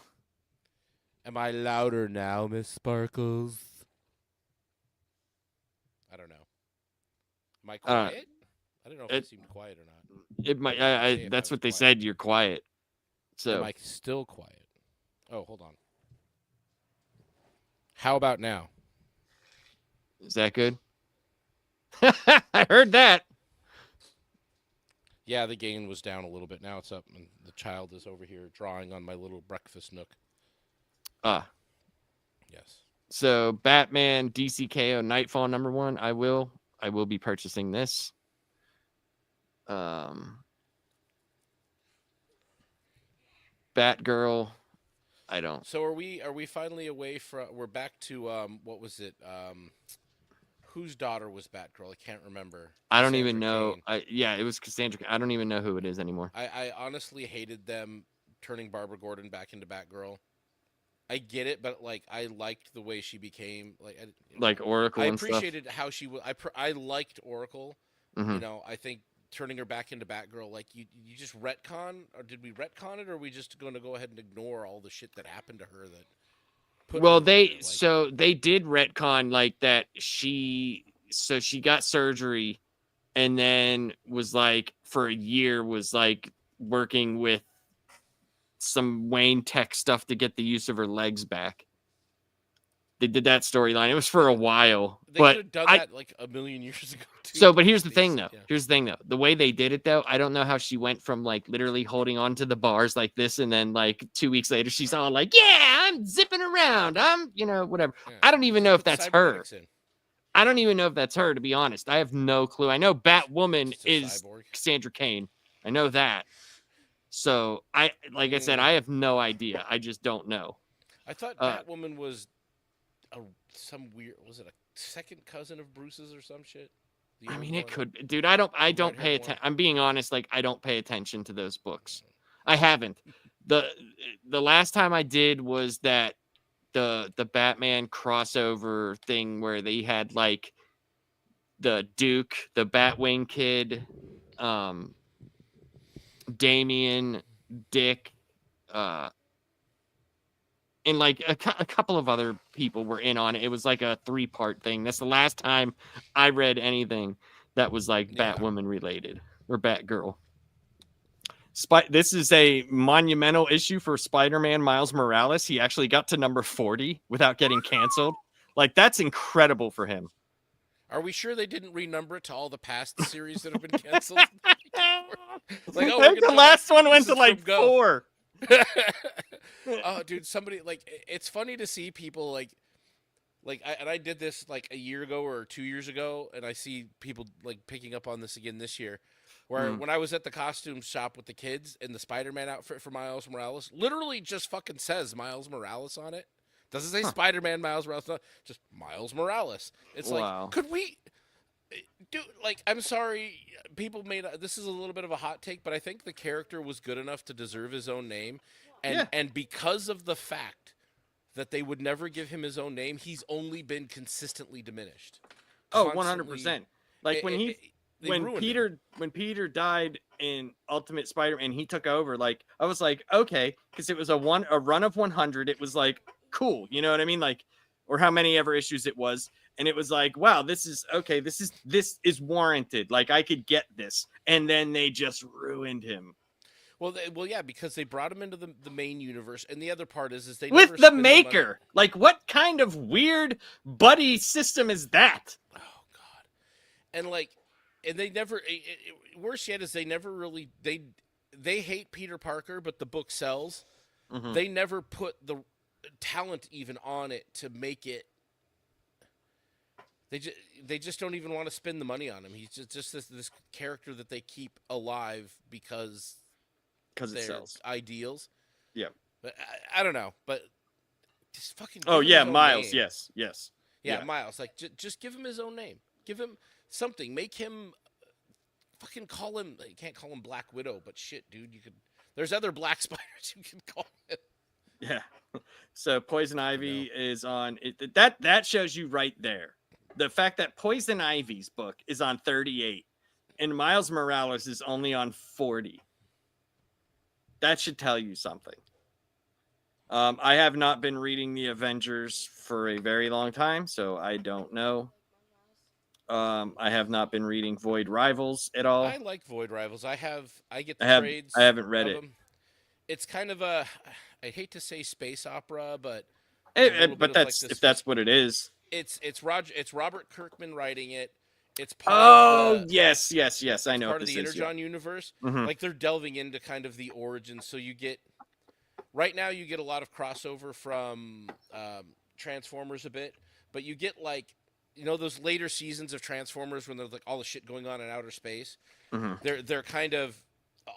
S2: Am I louder now, Miss Sparkles? I don't know. Am I quiet? I don't know if I seemed quiet or not.
S1: It might. That's what they said. You're quiet. So
S2: am I still quiet? Oh, hold on. How about now?
S1: Is that good? I heard that.
S2: Yeah, the gain was down a little bit. Now it's up, and the child is over here drawing on my little breakfast nook. Yes.
S1: So Batman DCKO Nightfall number 1. I will be purchasing this. Batgirl. I don't.
S2: So are we finally away from? We're back to what was it? Whose daughter was Batgirl? I can't remember.
S1: I don't even know. It was Cassandra. I don't even know who it is anymore.
S2: I honestly hated them turning Barbara Gordon back into Batgirl. I get it, but like I liked the way she became
S1: Like Oracle
S2: I
S1: and stuff.
S2: appreciated how she was. I liked Oracle.
S1: Hmm.
S2: I think turning her back into Batgirl, like you just retcon, or did we retcon it, or are we just going to go ahead and ignore all the shit that happened to her that put
S1: Well,
S2: her there? Like,
S1: so they did retcon like that. She got surgery, and then was like for a year was like working with some Wayne Tech stuff to get the use of her legs back. They did that storyline. It was for a while,
S2: they could have
S1: but
S2: done that like a million years ago too.
S1: So, but here's the
S2: They
S1: thing,
S2: just-
S1: though.
S2: yeah.
S1: Here's the thing, though. The way they did it, though, I don't know how she went from like literally holding on to the bars like this, and then like 2 weeks later, she's all like, "Yeah, I'm zipping around. I'm, whatever."
S2: Yeah.
S1: I don't even know if
S2: Put
S1: that's her.
S2: cybernetics in.
S1: I don't even know if that's her, to be honest. I have no clue. I know Batwoman
S2: Just a
S1: is
S2: cyborg.
S1: Cassandra Cain. I know that. So like I said, I have no idea. I just don't know.
S2: I thought Batwoman was some weird. Was it a second cousin of Bruce's or some shit? The
S1: I
S2: old
S1: mean, it
S2: one?
S1: could be. Dude, I don't pay
S2: Red-haired
S1: attention.
S2: one?
S1: I'm being honest. Like, I don't pay attention to those books. I haven't. The last time I did was that the Batman crossover thing where they had like the Duke, the Batwing kid, Damian, Dick, and like a couple of other people were in on it. It was like a 3-part thing. That's the last time I read anything that was like Batwoman related or Batgirl. This is a monumental issue for Spider-Man Miles Morales. He actually got to number 40 without getting canceled. Like, that's incredible for him.
S2: Are we sure they didn't renumber it to all the past series that have been canceled? Like,
S1: I think the last one went to like 4.
S2: Oh, dude, somebody like it's funny to see people like I did this like a year ago or 2 years ago, and I see people like picking up on this again this year. Where when I was at the costume shop with the kids and the Spider-Man outfit for Miles Morales literally just fucking says Miles Morales on it. Doesn't say Spider-Man Miles Morales, just Miles Morales. It's like, could we do like? I'm sorry, people made this is a little bit of a hot take, but I think the character was good enough to deserve his own name, and because of the fact that they would never give him his own name, he's only been consistently diminished.
S1: Oh, 100%. Like when Peter died in Ultimate Spider-Man, he took over. Like, I was like, okay, because it was a run of 100. It was like cool, you know what I mean? Like, or how many ever issues it was, and it was like, wow, this is okay. This is warranted. Like, I could get this, and then they just ruined him.
S2: Well, yeah, because they brought him into the main universe, and the other part is they
S1: with the Maker. Like, what kind of weird buddy system is that?
S2: Oh God, and like. And they never. Worse yet is they never really they hate Peter Parker, but the book sells. Mm-hmm. They never put the talent even on it to make it. They just don't even want to spend the money on him. He's just this character that they keep alive because
S1: it sells
S2: ideals.
S1: Yeah,
S2: but I don't know, but just fucking.
S1: Oh yeah, Miles.
S2: Name.
S1: Yes.
S2: Yeah, Miles. Like just give him his own name. Give him something. Make him fucking call him. You can't call him Black Widow, but shit, dude, you could. There's other black spiders you can call him.
S1: Yeah. So Poison Ivy is on it. That shows you right there. The fact that Poison Ivy's book is on 38 and Miles Morales is only on 40. That should tell you something. I have not been reading the Avengers for a very long time, so I don't know. I have not been reading Void Rivals at all.
S2: I like Void Rivals. I get the trades.
S1: I haven't read it.
S2: It's kind of a, I hate to say space opera, but
S1: that's like if that's what it is.
S2: It's Robert Kirkman writing it. It's
S1: part of yes, I know.
S2: Part of the Energon universe. Mm-hmm. Like they're delving into kind of the origins. So you get right now you get a lot of crossover from Transformers a bit, but you get like. You know those later seasons of Transformers when there's like all the shit going on in outer space. Mm-hmm. They're kind of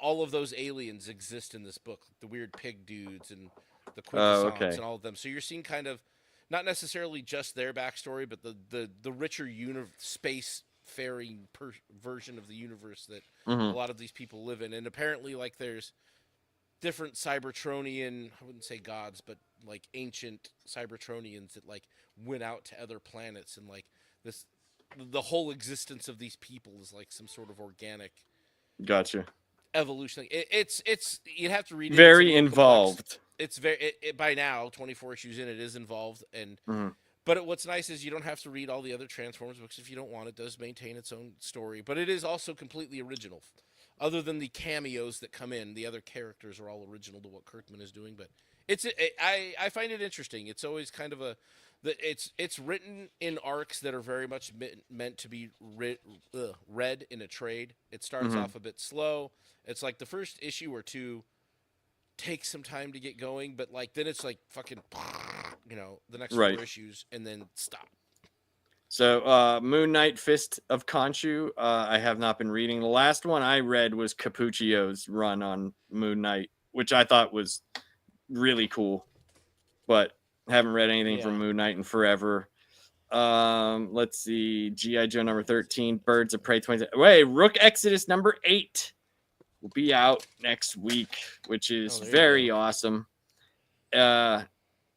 S2: all of those aliens exist in this book, the weird pig dudes and the Quintessons and all of them. So you're seeing kind of not necessarily just their backstory, but the richer space faring version of the universe that a lot of these people live in. And apparently, like there's different Cybertronian, I wouldn't say gods, but like ancient Cybertronians that like went out to other planets, and like this, the whole existence of these people is like some sort of organic
S1: Gotcha.
S2: evolution. It's you'd have to read it.
S1: Very
S2: it's
S1: involved.
S2: Complex. It's very by now 24 issues in, it is involved, and
S1: Mhm.
S2: but what's nice is you don't have to read all the other Transformers books if you don't want. It does maintain its own story, but it is also completely original. Other than the cameos that come in, the other characters are all original to what Kirkman is doing. But I find it interesting. It's always kind of it's written in arcs that are very much meant to be read in a trade. It starts
S1: Mhm.
S2: off a bit slow. It's like the first issue or two takes some time to get going, but like then it's like fucking, the next
S1: Right.
S2: 4 issues and then stop.
S1: So, Moon Knight, Fist of Khonshu. I have not been reading. The last one I read was Capuccio's run on Moon Knight, which I thought was really cool, but haven't read anything from
S2: Yeah.
S1: Moon Knight in forever. Let's see. G.I. Joe number 13, Birds of Prey 20. Wait, Rook Exodus number 8 will be out next week, which is
S2: there you
S1: very
S2: go.
S1: awesome.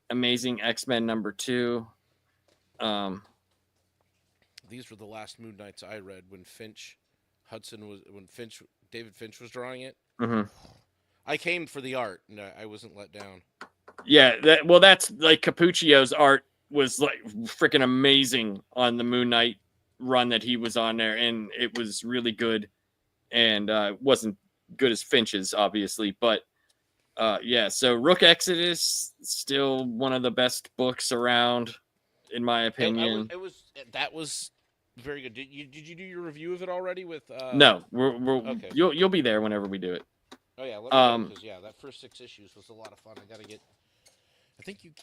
S1: Amazing X-Men number 2.
S2: These were the last Moon Knights I read when David Finch was drawing it.
S1: Mhm.
S2: I came for the art, and I wasn't let down.
S1: Yeah, that's like Capuccio's art was like freaking amazing on the Moon Knight run that he was on there, and it was really good, and wasn't good as Finch's, obviously, but yeah. So Rook Exodus, still one of the best books around, in my opinion.
S2: That was very good. Did you do your review of it already with?
S1: No,
S2: Okay.
S1: you'll be there whenever we do it.
S2: Oh yeah, let me know, because that first 6 issues was a lot of fun. I gotta get.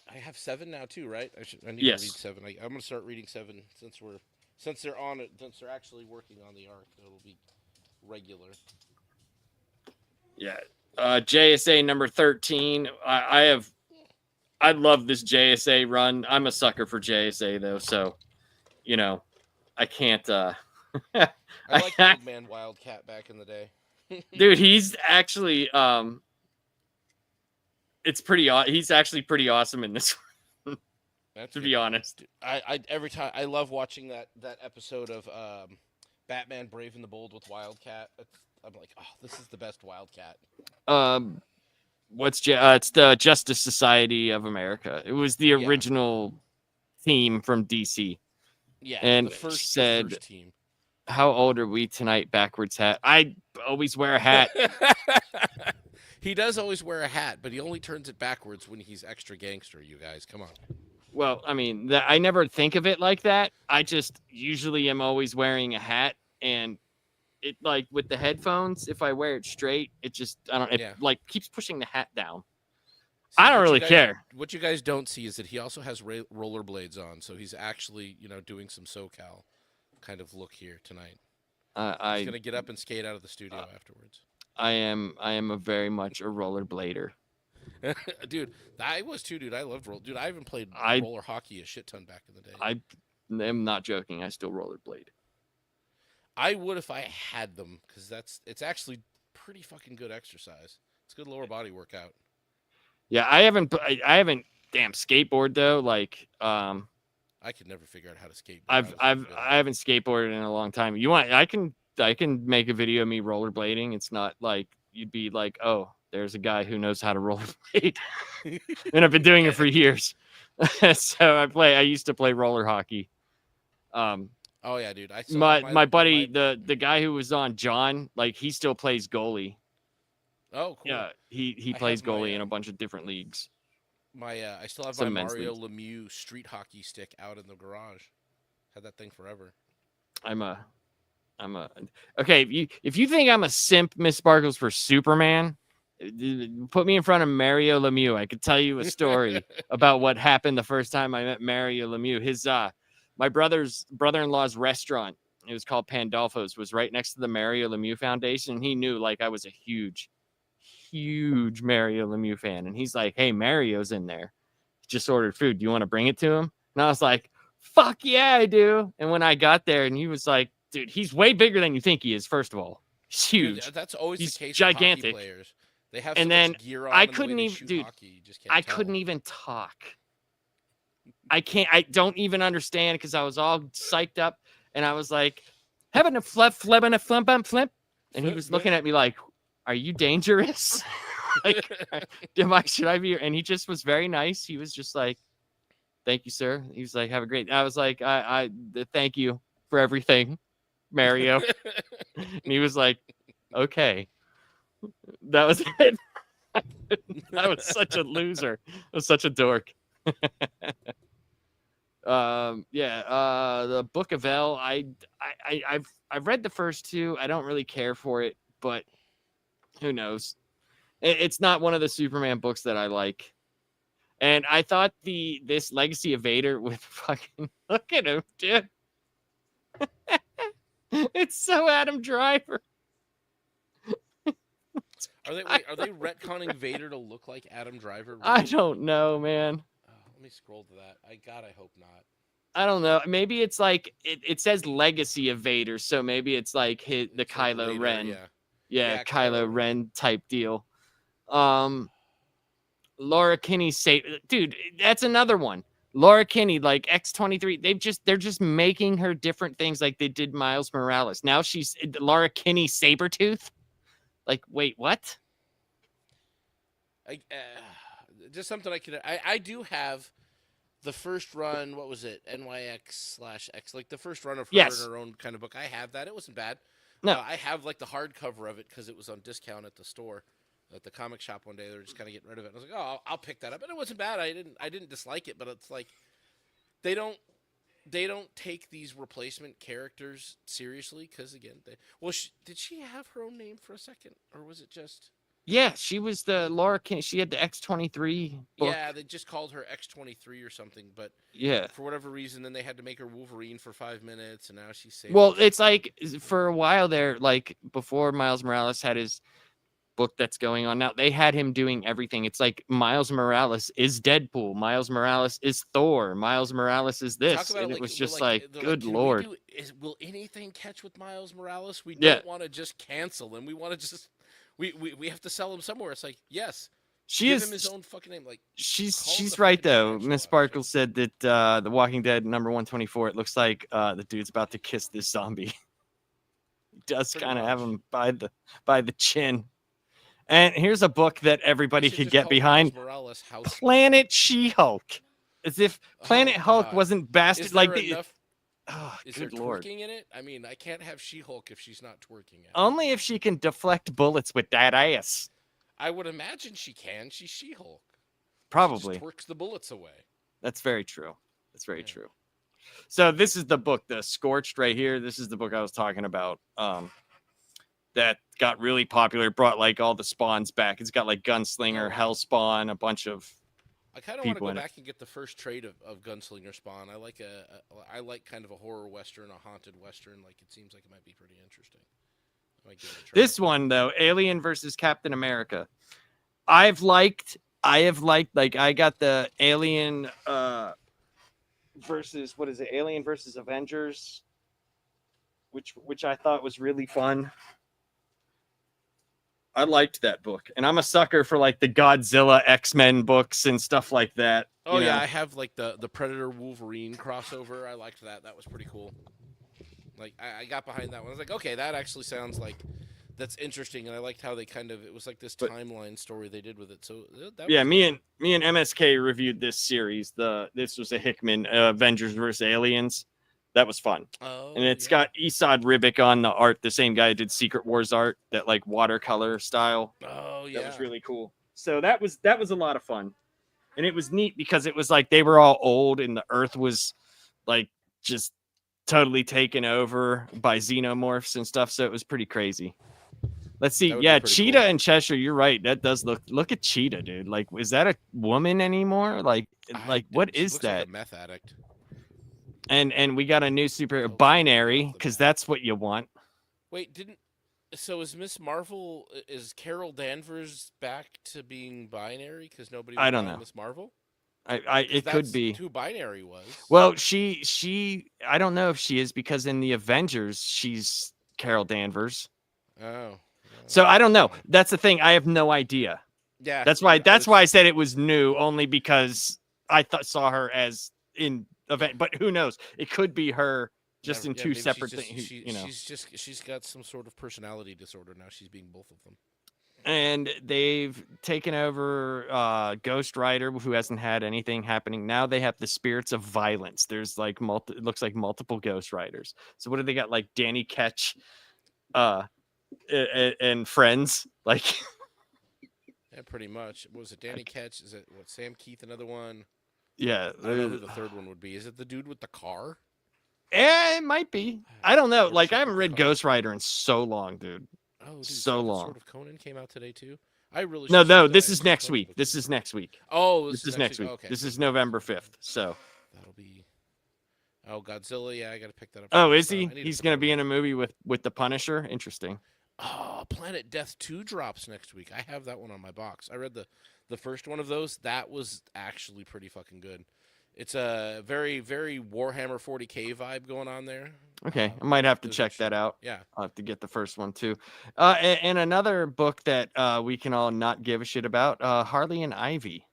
S2: I have 7 now too, right? I need
S1: Yes.
S2: to read 7. I'm gonna start reading 7 since they're on it. Since they're actually working on the arc, it'll be regular.
S1: Yeah. JSA number 13. I love this JSA run. I'm a sucker for JSA though, so I can't
S2: I like Old Man Wildcat back in the day.
S1: Dude, he's actually he's actually pretty awesome in this one. To be honest.
S2: I every time I love watching that episode of Batman Brave and the Bold with Wildcat. I'm like, oh, this is the best Wildcat.
S1: It's the Justice Society of America. It was the original theme from DC.
S2: Yeah,
S1: and
S2: the first team.
S1: How old are we tonight? Backwards hat. I always wear a hat.
S2: He does always wear a hat, but he only turns it backwards when he's extra gangster. You guys, come on.
S1: Well, I mean, I never think of it like that. I just usually am always wearing a hat, and it, like with the headphones, if I wear it straight, it just like keeps pushing the hat down. See, I don't really care.
S2: What you guys don't see is that he also has rollerblades on, so he's actually doing some SoCal kind of look here tonight. He's gonna get up and skate out of the studio afterwards.
S1: I am a very much a rollerblader.
S2: Dude, I was too, dude. I loved Dude, I even played roller hockey a shit ton back in the day.
S1: I am not joking. I still rollerblade.
S2: I would if I had them, because it's actually pretty fucking good exercise. It's a good lower body workout. Yeah,
S1: I haven't damn skateboard though. Like
S2: I could never figure out how to skateboard.
S1: I haven't skateboarded in a long time. I can make a video of me rollerblading. It's not like you'd be like, oh, there's a guy who knows how to rollerblade. And I've been doing it for years. So I used to play roller hockey.
S2: Oh yeah, dude.
S1: My buddy, the guy who was on, John, like he still plays goalie.
S2: Oh, cool.
S1: Yeah, he plays goalie in a bunch of different leagues.
S2: I still have my Mario Lemieux street hockey stick out in the garage. Had that thing forever.
S1: Okay. If you think I'm a simp, Miss Sparkles, for Superman, put me in front of Mario Lemieux. I could tell you a story about what happened the first time I met Mario Lemieux. His my brother-in-law's restaurant, it was called Pandolfo's, was right next to the Mario Lemieux Foundation. And he knew like I was a huge Mario Lemieux fan. And he's like, hey, Mario's in there. He just ordered food. Do you want to bring it to him? And I was like, fuck yeah, I do. And when I got there, and he was like, dude, he's way bigger than you think he is, first of all. He's huge.
S2: Dude, that's always
S1: he's
S2: the case
S1: gigantic.
S2: with hockey players. They have so
S1: And then
S2: much gear on,
S1: I
S2: and the way
S1: couldn't
S2: they
S1: even,
S2: shoot
S1: dude,
S2: hockey, you just can't
S1: I
S2: tell.
S1: couldn't even talk. I don't even understand because I was all psyched up and I was like, having a flip, flipping a flip, flip. And he was looking at me like, are you dangerous? Like, should I be? And he just was very nice. He was just like, thank you, sir. He was like, have a great. I was like, thank you for everything, Mario. And he was like, okay. That was it. I was such a loser. I was such a dork. The Book of El. I've read the first two. I don't really care for it, but who knows? It's not one of the Superman books that I like. And I thought this Legacy of Vader with fucking look at him, dude. It's so Adam Driver.
S2: Are they retconning Vader to look like Adam Driver? Really?
S1: I don't know, man.
S2: Let me scroll to that. I hope not.
S1: I don't know. Maybe it's like it says Legacy of Vader, so maybe it's like the Kylo
S2: later,
S1: Ren.
S2: Yeah,
S1: Kylo Ren type deal. Laura Kinney dude, that's another one. Laura Kinney, like X-23, they're just making her different things like they did Miles Morales. Now she's Laura Kinney Sabretooth. Like, wait, what?
S2: Just something I could. I do have the first run. What was it? NYX/X. Like the first run of her in her own kind of book. I have that. It wasn't bad.
S1: No,
S2: I have like the hardcover of it because it was on discount at the store, at the comic shop one day. They were just kind of getting rid of it. And I was like, oh, I'll pick that up, and it wasn't bad. I didn't dislike it, but it's like they don't take these replacement characters seriously because again, did she have her own name for a second, or was it just?
S1: Yeah, she was the Laura Kinney. She had the X-23 book.
S2: Yeah, they just called her X-23 or something, but
S1: yeah,
S2: for whatever reason, then they had to make her Wolverine for 5 minutes, and now she's saved.
S1: Well, it's like for a while there, like before Miles Morales had his book that's going on now, they had him doing everything. It's like Miles Morales is Deadpool, Miles Morales is Thor, Miles Morales is this, and it was just like good lord.
S2: Will anything catch with Miles Morales? We don't want to just cancel him. We want to just we have to sell him somewhere. It's like yes. Give him his own fucking name. Like
S1: she's right though. Miss Sparkle said that The Walking Dead number 124. It looks like the dude's about to kiss this zombie. He does kind of have him by the chin. And here's a book that everybody could get behind: Planet She-Hulk. As if Planet Hulk wasn't bastard like the.
S2: Is there twerking in it? I mean, I can't have She-Hulk if she's not twerking.
S1: Only if she can deflect bullets with that ass.
S2: I would imagine she can. She's She-Hulk.
S1: Probably.
S2: She just twerks the bullets away.
S1: That's very true. That's very true. So this is the book, The Scorched, right here. This is the book I was talking about. That got really popular. Brought like all the spawns back. It's got like Gunslinger, Hellspawn, a bunch of.
S2: I kind of want to go back and get the first trade of Gunslinger Spawn. I like kind of a horror western, a haunted western. Like it seems like it might be pretty interesting.
S1: This one though, Alien versus Captain America. I have liked like I got the Alien versus what is it? Alien versus Avengers, which I thought was really fun. I liked that book, and I'm a sucker for like the Godzilla X-Men books and stuff like that.
S2: Oh yeah, I have like the Predator Wolverine crossover. I liked that. That was pretty cool. Like I got behind that one. I was like, okay, that actually sounds like that's interesting, and I liked how they it was like this timeline story they did with it. So
S1: me and MSK reviewed this series. This was a Hickman Avengers versus Aliens. That was fun.
S2: Oh,
S1: and it's got Esad Ribic on the art, the same guy who did Secret Wars art, that like watercolor style.
S2: Oh yeah,
S1: that was really cool. So that was a lot of fun, and it was neat because it was like they were all old and the Earth was like just totally taken over by xenomorphs and stuff. So it was pretty crazy. Let's see. Yeah, Cheetah and Cheshire. You're right. That does look at Cheetah, dude. Like, is that a woman anymore? Like what is that?
S2: Like a meth addict.
S1: And we got a new super binary because that's what you want.
S2: Wait, so is Miss Marvel, is Carol Danvers back to being binary because nobody?
S1: I don't know.
S2: Miss Marvel.
S1: It could be
S2: who binary was.
S1: Well, she I don't know if she is because in the Avengers she's Carol Danvers.
S2: Oh.
S1: So I don't know. That's the thing. I have no idea.
S2: Yeah,
S1: That's why. That's why I said it was new, only because I saw her as in event. But who knows? It could be her just in two separate things.
S2: She's got some sort of personality disorder now. She's being both of them.
S1: And they've taken over Ghost Rider, who hasn't had anything happening. Now they have the Spirits of Violence. There's like it looks like multiple Ghost Riders. So what do they got? Like Danny Ketch, and friends. Like,
S2: yeah, pretty much. Was it Danny Ketch? Is it Sam Keith? Another one?
S1: Yeah,
S2: I don't know who the third one would be. Is it the dude with the car?
S1: It might be. I don't know. Like, I haven't read Ghost Rider in so long, dude.
S2: Oh, dude,
S1: so long.
S2: Sword of Conan came out today too. I really
S1: no. This is next week. This is next week.
S2: Oh,
S1: this is next week.
S2: Okay.
S1: This is November 5th. So
S2: that'll be. Oh, Godzilla. Yeah, I gotta pick that up.
S1: Oh, is he? He's gonna be in a movie with the Punisher. Interesting.
S2: Oh, Planet Death 2 drops next week. I have that one on my box. I read the first one of those. That was actually pretty fucking good. It's a very, very Warhammer 40K vibe going on there.
S1: Okay, I might have to check that out.
S2: Yeah,
S1: I'll have to get the first one too. And another book that we can all not give a shit about, Harley and Ivy.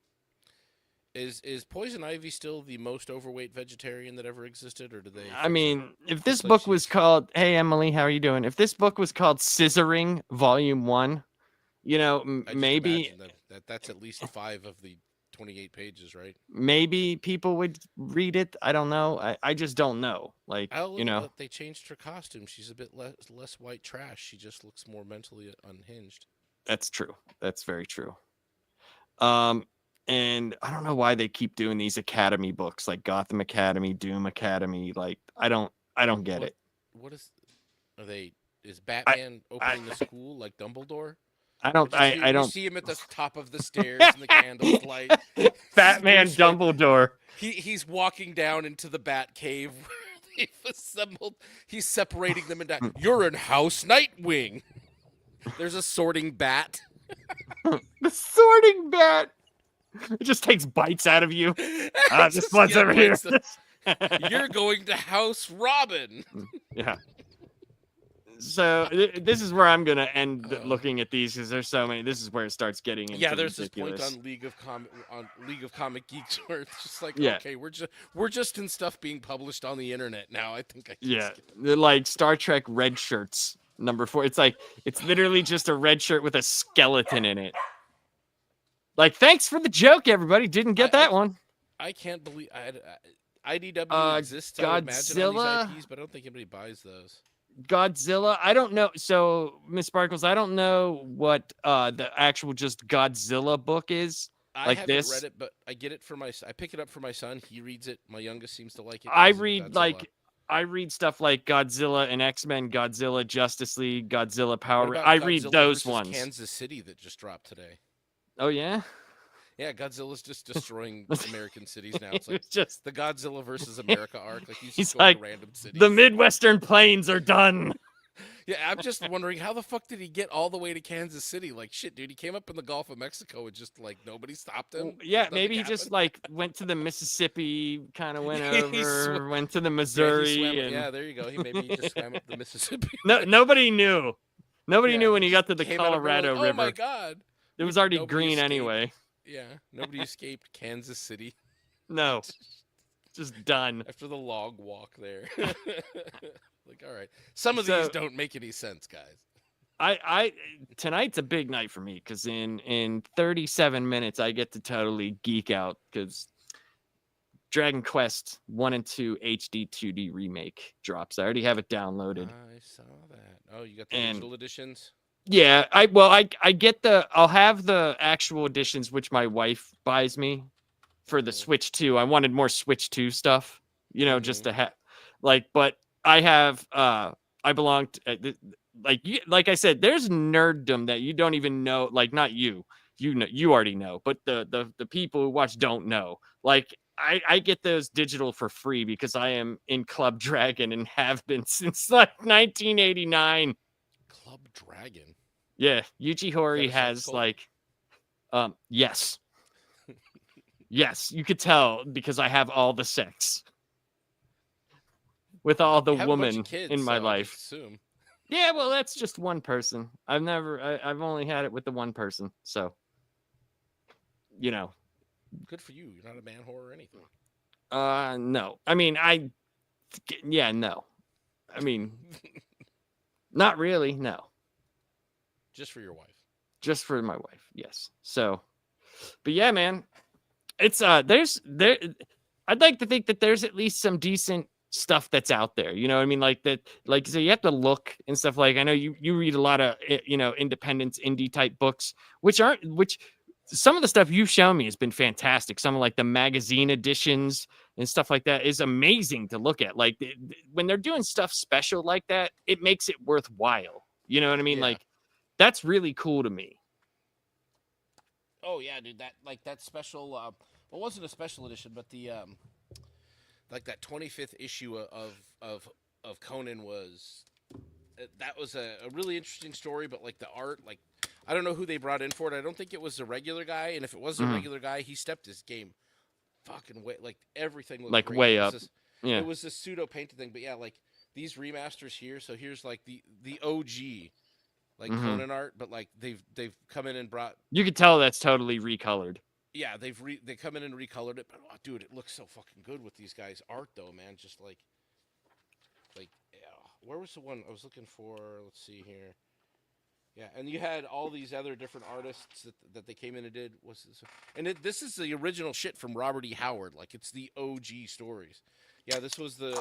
S2: Is Poison Ivy still the most overweight vegetarian that ever existed, or do they?
S1: I mean, if this book was called, "Hey Emily, how are you doing?" If this book was called Scissoring Volume 1, you know, maybe
S2: that's at least 5 of the 28 pages, right?
S1: Maybe people would read it. I don't know. I just don't know. Like, you know,
S2: they changed her costume. She's a bit less white trash. She just looks more mentally unhinged.
S1: That's true. That's very true. And I don't know why they keep doing these Academy books, like Gotham Academy, Doom Academy. Like, I don't get it.
S2: What is Batman opening the school like Dumbledore?
S1: I don't.
S2: You see him at the top of the stairs and the candles light.
S1: Batman Dumbledore.
S2: He's walking down into the Bat Cave where they've assembled. He's separating them into. You're in House Nightwing. There's a sorting bat.
S1: The sorting bat. It just takes bites out of you. This one's over here.
S2: You're going to House Robin.
S1: Yeah. So this is where I'm gonna end looking at these because there's so many. This is where it starts getting into
S2: there's
S1: ridiculous.
S2: This point on League of Comic Geeks where it's just like, okay, we're just in stuff being published on the internet now. I think
S1: they're like Star Trek red shirts number 4. It's like it's literally just a red shirt with a skeleton in it. Like, thanks for the joke, everybody. Didn't get that one.
S2: I can't believe IDW exists. I would imagine on these IPs, but I don't think anybody buys those.
S1: Godzilla, I don't know. So, Miss Sparkles, I don't know what the actual just Godzilla book is.
S2: I haven't read it, but I get it for I pick it up for my son. He reads it. My youngest seems to like it.
S1: I read stuff like Godzilla and X-Men, Godzilla Justice League, Godzilla Power. I read those ones.
S2: Kansas City that just dropped today.
S1: Oh yeah.
S2: Yeah, Godzilla's just destroying American cities now. It's like
S1: it's just
S2: the Godzilla versus America arc. Like
S1: he's like,
S2: random cities.
S1: The Midwestern plains are done.
S2: Yeah, I'm just wondering how the fuck did he get all the way to Kansas City? Like, shit, dude, he came up in the Gulf of Mexico and just like nobody stopped him.
S1: Yeah, maybe he just like went to the Mississippi, kind of went over, went to the Missouri.
S2: Yeah, there you go. Maybe he just swam up the Mississippi.
S1: Nobody knew. Nobody knew when he got to the Colorado River.
S2: Oh my god.
S1: It was already green anyway.
S2: Yeah, nobody escaped Kansas City.
S1: No, just done.
S2: After the log walk there. Like, all right. Some of these don't make any sense, guys.
S1: Tonight's a big night for me because in 37 minutes I get to totally geek out because Dragon Quest 1 and 2 HD 2D remake drops. I already have it downloaded.
S2: I saw that. Oh, you got the digital editions?
S1: Yeah, I get I'll have the actual editions which my wife buys me for the Switch 2. I wanted more Switch 2 stuff, just to have but I have I belong to like I said, there's nerddom that you don't even know, like not you know, you already know, but the people who watch don't know. Like I get those digital for free because I am in Club Dragon and have been since like 1989.
S2: Club Dragon.
S1: Yeah, Yuji Horii has like, yes, yes, you could tell because I have all the sex with all the women in my life.
S2: Assume.
S1: Yeah, well, that's just one person. I've only had it with the one person. So, you know,
S2: Good for you. You're not a man whore or anything.
S1: no. I mean, yeah, no. I mean, not really, no.
S2: Just for your wife.
S1: Just for my wife, yes. So, but yeah, man, it's there. I'd like to think that there's at least some decent stuff that's out there. You know what I mean? Like that, like so you have to look and stuff. Like I know you read a lot of independence indie type books, which some of the stuff you've shown me has been fantastic. Some of like the magazine editions and stuff like that is amazing to look at. Like when they're doing stuff special like that, it makes it worthwhile. You know what I mean?
S2: Yeah.
S1: Like that's really cool to me.
S2: Oh yeah, dude. That special. Well, it wasn't a special edition, but the like that 25th issue of Conan was that was a really interesting story. But like the art, like I don't know who they brought in for it. I don't think it was a regular guy. And if it was a regular guy, he stepped his game fucking way. Like everything looked
S1: Like
S2: great.
S1: way up. Yeah.
S2: It was this pseudo painted thing. But yeah, like these remasters here. So here's like the OG. Like Conan art, but like they've come in and brought.
S1: You could tell that's totally recolored.
S2: Yeah, they come in and recolored it, but oh, dude, it looks so fucking good with these guys' art though, man. Just like yeah. Where was the one I was looking for? Let's see here. Yeah, and you had all these other different artists that they came in and did. What's this? And this is the original shit from Robert E. Howard. Like it's the OG stories. Yeah, this was the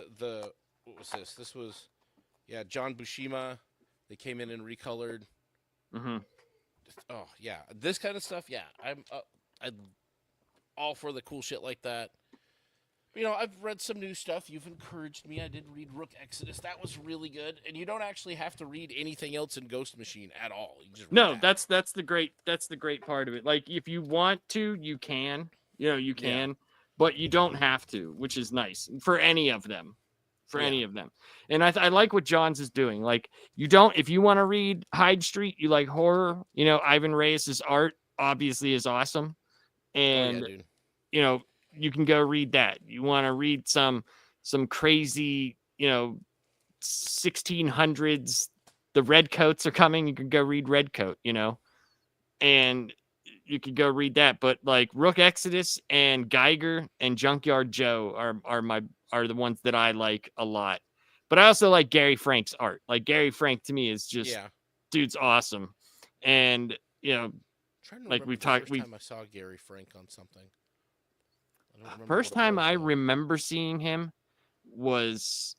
S2: what was this? This was John Buscema. They came in and recolored. Oh yeah, this kind of stuff. Yeah, I'm all for the cool shit like that. But, I've read some new stuff. You've encouraged me. I did read Rook Exodus. That was really good. And you don't actually have to read anything else in Ghost Machine at all. You just read that.
S1: that's the great part of it. Like if you want to, you can. You can, but you don't have to, which is nice for any of them. Any of them. And I like what Johns is doing. Like if you want to read Hyde Street, you like horror, Ivan Reyes' art obviously is awesome. And you can go read that. You want to read some crazy, 1600s, the Redcoats are coming, you can go read Redcoat, and you could go read that. But like Rook Exodus and Geiger and Junkyard Joe are the ones that I like a lot. But I also like Gary Frank's art. Like Gary Frank to me is just dude's awesome. And like we've talked.
S2: First time I saw Gary Frank on something.
S1: First time I remember seeing him was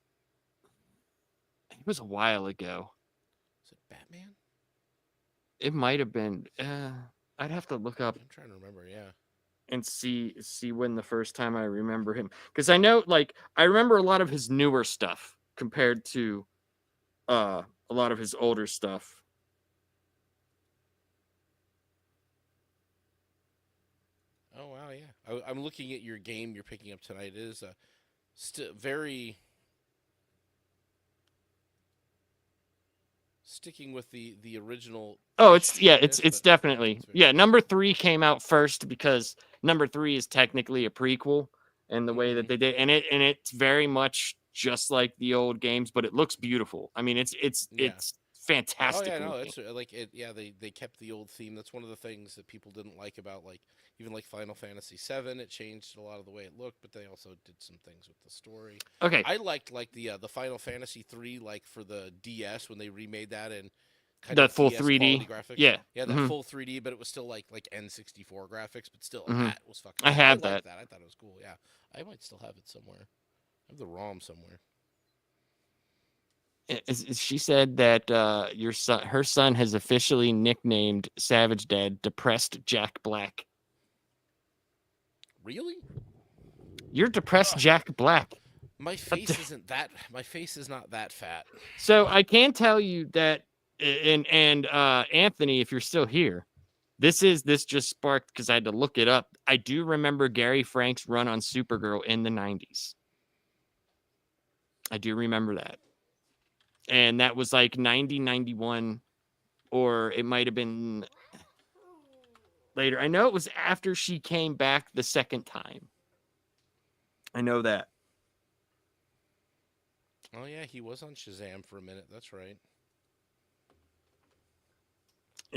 S1: a while ago.
S2: Is it Batman?
S1: It might have been. I'd have to look up.
S2: I'm trying to remember. Yeah.
S1: And see when the first time I remember him, because I know like I remember a lot of his newer stuff compared to a lot of his older stuff.
S2: Oh wow, yeah. I'm looking at your game you're picking up tonight. It is very sticking with the original.
S1: Oh, it's definitely Number 3 came out first because number 3 is technically a prequel, and the way that they did, and it's very much just like the old games, but it looks beautiful. I mean, it's fantastic.
S2: Oh yeah, no, it's like it. Yeah, they kept the old theme. That's one of the things that people didn't like about even like Final Fantasy VII. It changed a lot of the way it looked, but they also did some things with the story.
S1: Okay,
S2: I liked like the Final Fantasy 3 like for the DS when they remade that and
S1: kind of full DS 3D
S2: graphics.
S1: Yeah,
S2: that full 3D, but it was still like N64 graphics, but still that was fucking.
S1: I have that.
S2: I thought it was cool. Yeah, I might still have it somewhere. I have the ROM somewhere.
S1: She said that her son has officially nicknamed Savage Dad Depressed Jack Black.
S2: Really?
S1: You're Depressed Jack Black.
S2: My face isn't that. My face is not that fat.
S1: So I can tell you that, and Anthony, if you're still here, this just sparked because I had to look it up. I do remember Gary Frank's run on Supergirl in the 90s. I do remember that. And that was like 90, 91, or it might have been later. I know it was after she came back the second time. I know that.
S2: Oh, yeah, he was on Shazam for a minute. That's right.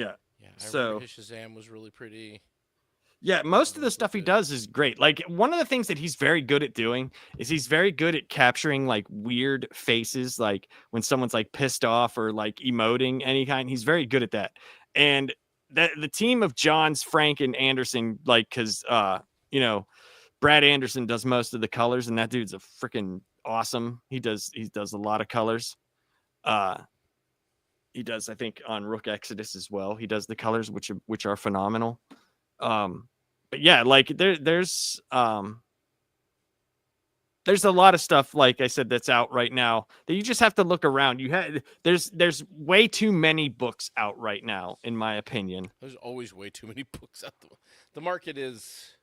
S1: Yeah.
S2: Yeah, I remember
S1: So
S2: his Shazam was really pretty.
S1: yeah, most of the
S2: Really
S1: stuff he
S2: good.
S1: does is great. Like one of the things that he's very good at doing is he's very good at capturing like weird faces, like when someone's like pissed off or like emoting any kind. He's very good at that. And the team of Johns, Frank, and Anderson, like, because you know, Brad Anderson does most of the colors, and that dude's a freaking awesome. He does a lot of colors. Uh he does, I think, on Rook Exodus as well. He does the colors, which are phenomenal. Um, but yeah, like there's a lot of stuff, like I said, that's out right now that you just have to look around. There's way too many books out right now, in my opinion.
S2: There's always way too many books out there. The market is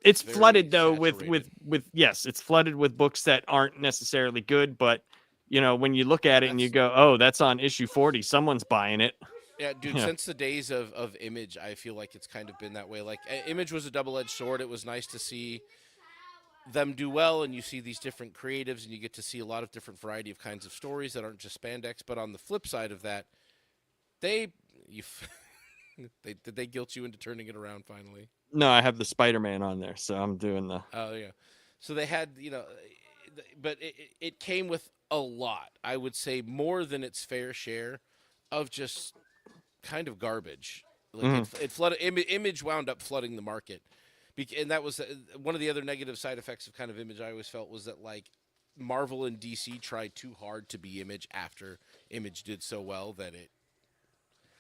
S1: It's
S2: very
S1: flooded though with
S2: saturated.
S1: yes, it's flooded with books that aren't necessarily good, but when you look at it and you
S2: That's
S1: go, oh, that's on issue 40, someone's buying it.
S2: yeah, dude.
S1: Yeah.
S2: Since the days of Image, I feel like it's kind of been that way. Like Image was a double-edged sword. It was nice to see them do well, and you see these different creatives, and you get to see a lot of different variety of kinds of stories that aren't just spandex. But on the flip side of that, they you did they guilt you into turning it around finally?
S1: No, I have the Spider-Man on there, so I'm doing the
S2: Oh yeah. So they had, but it came with a lot. I would say more than its fair share of just kind of garbage. Like
S1: Mhm.
S2: it flooded. Image wound up flooding the market, and that was one of the other negative side effects of kind of Image. I always felt was that like Marvel and DC tried too hard to be Image after Image did so well that it.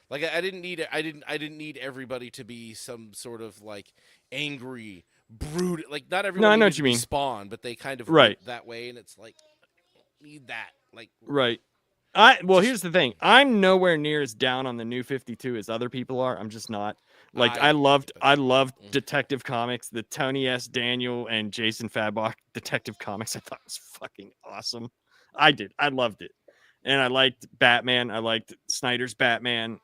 S2: Like I didn't need it. I didn't need everybody to be some sort of like angry brute. Like not
S1: No,
S2: everyone
S1: I know
S2: needed
S1: what
S2: to
S1: you
S2: be
S1: mean.
S2: Spawn, but they kind of
S1: Right.
S2: went that way, and it's like need that. Like
S1: Right.
S2: just
S1: Here's the thing. I'm nowhere near as down on the New 52 as other people are. I'm just not. Like
S2: I
S1: I
S2: get it,
S1: loved
S2: but
S1: I loved Detective Comics, the Tony S. Daniel and Jason Fabok Detective Comics. I thought was fucking awesome. I did. I loved it. And I liked Batman. I liked Snyder's Batman.